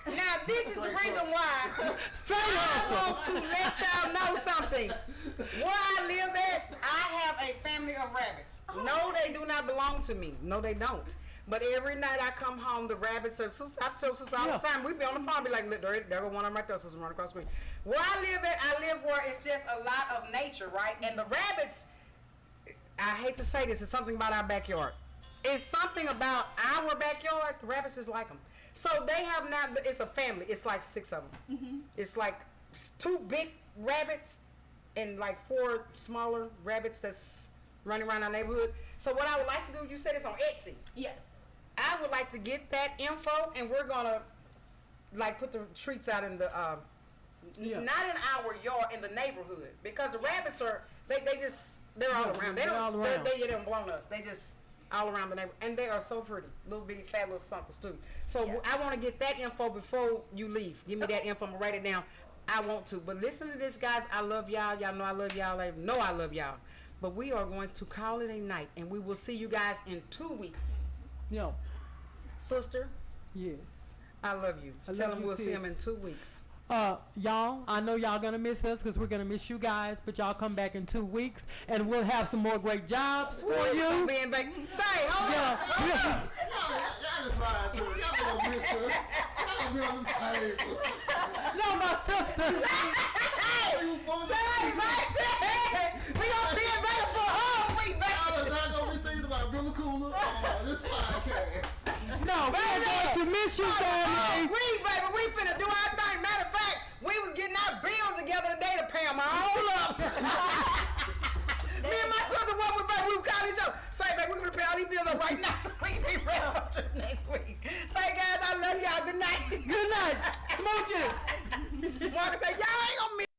Now, this is the reason why Straight I hustle. want to let y'all know something. Where I live at, I have a family of rabbits. No, they do not belong to me. No, they don't. But every night I come home, the rabbits are, I tell Sister all Yeah. the time, we be on the farm, be like, look, there go one of them right there, Sister, run across the street. Where I live where it's just a lot of nature, right? And the rabbits, I hate to say this, it's something about our backyard. It's something about our backyard, the rabbits just like them. So they have not, it's a family, it's like 6 of them. Mm-hmm. It's like 2 big rabbits and like 4 smaller rabbits that's running around our neighborhood. So what I would like to do, you said it's on Etsy. Yes. I would like to get that info, and we're gonna like put the treats out in the Yeah. not in our yard, in the neighborhood, because the rabbits are they're all Yeah, around. they're all around. They don't belong to us. They just all around the neighborhood, and they are so pretty, little bitty fat little suckers too. So Yeah. I want to get that info before you leave. Give me that info. I'm gonna write it down. I want to, but listen to this, guys. I love y'all. Y'all know I love y'all. I know I love y'all. But we are going to call it a night, and we will see you guys in 2 weeks. Yo, Sister, yes. I love you. I Tell love them you, we'll see sis. them in 2 weeks. Y'all, I know y'all gonna miss us because we're gonna miss you guys, but y'all come back in 2 weeks and we'll have some more great jobs for you. Being back. Say, hold Yeah, on. yeah. Y'all just ride to it. Y'all gonna miss us. Y'all gonna be on them tables. No, my sister. Hey, You funny. say, right there. We gonna be in better for a whole week, Y'all are baby. not gonna be thinking about Villa Koola on this podcast. No, we're going to miss you, family. Baby, we finna do our thing. Matter of fact, we was getting our bills together today to pay them all up. Me and my sister, we would call each other. Say, baby, we gonna pay all these bills up right now so we can be ready for trip next week. Say, guys, I love y'all. Good night. Good night. Smooches. Marcus say, y'all ain't gonna miss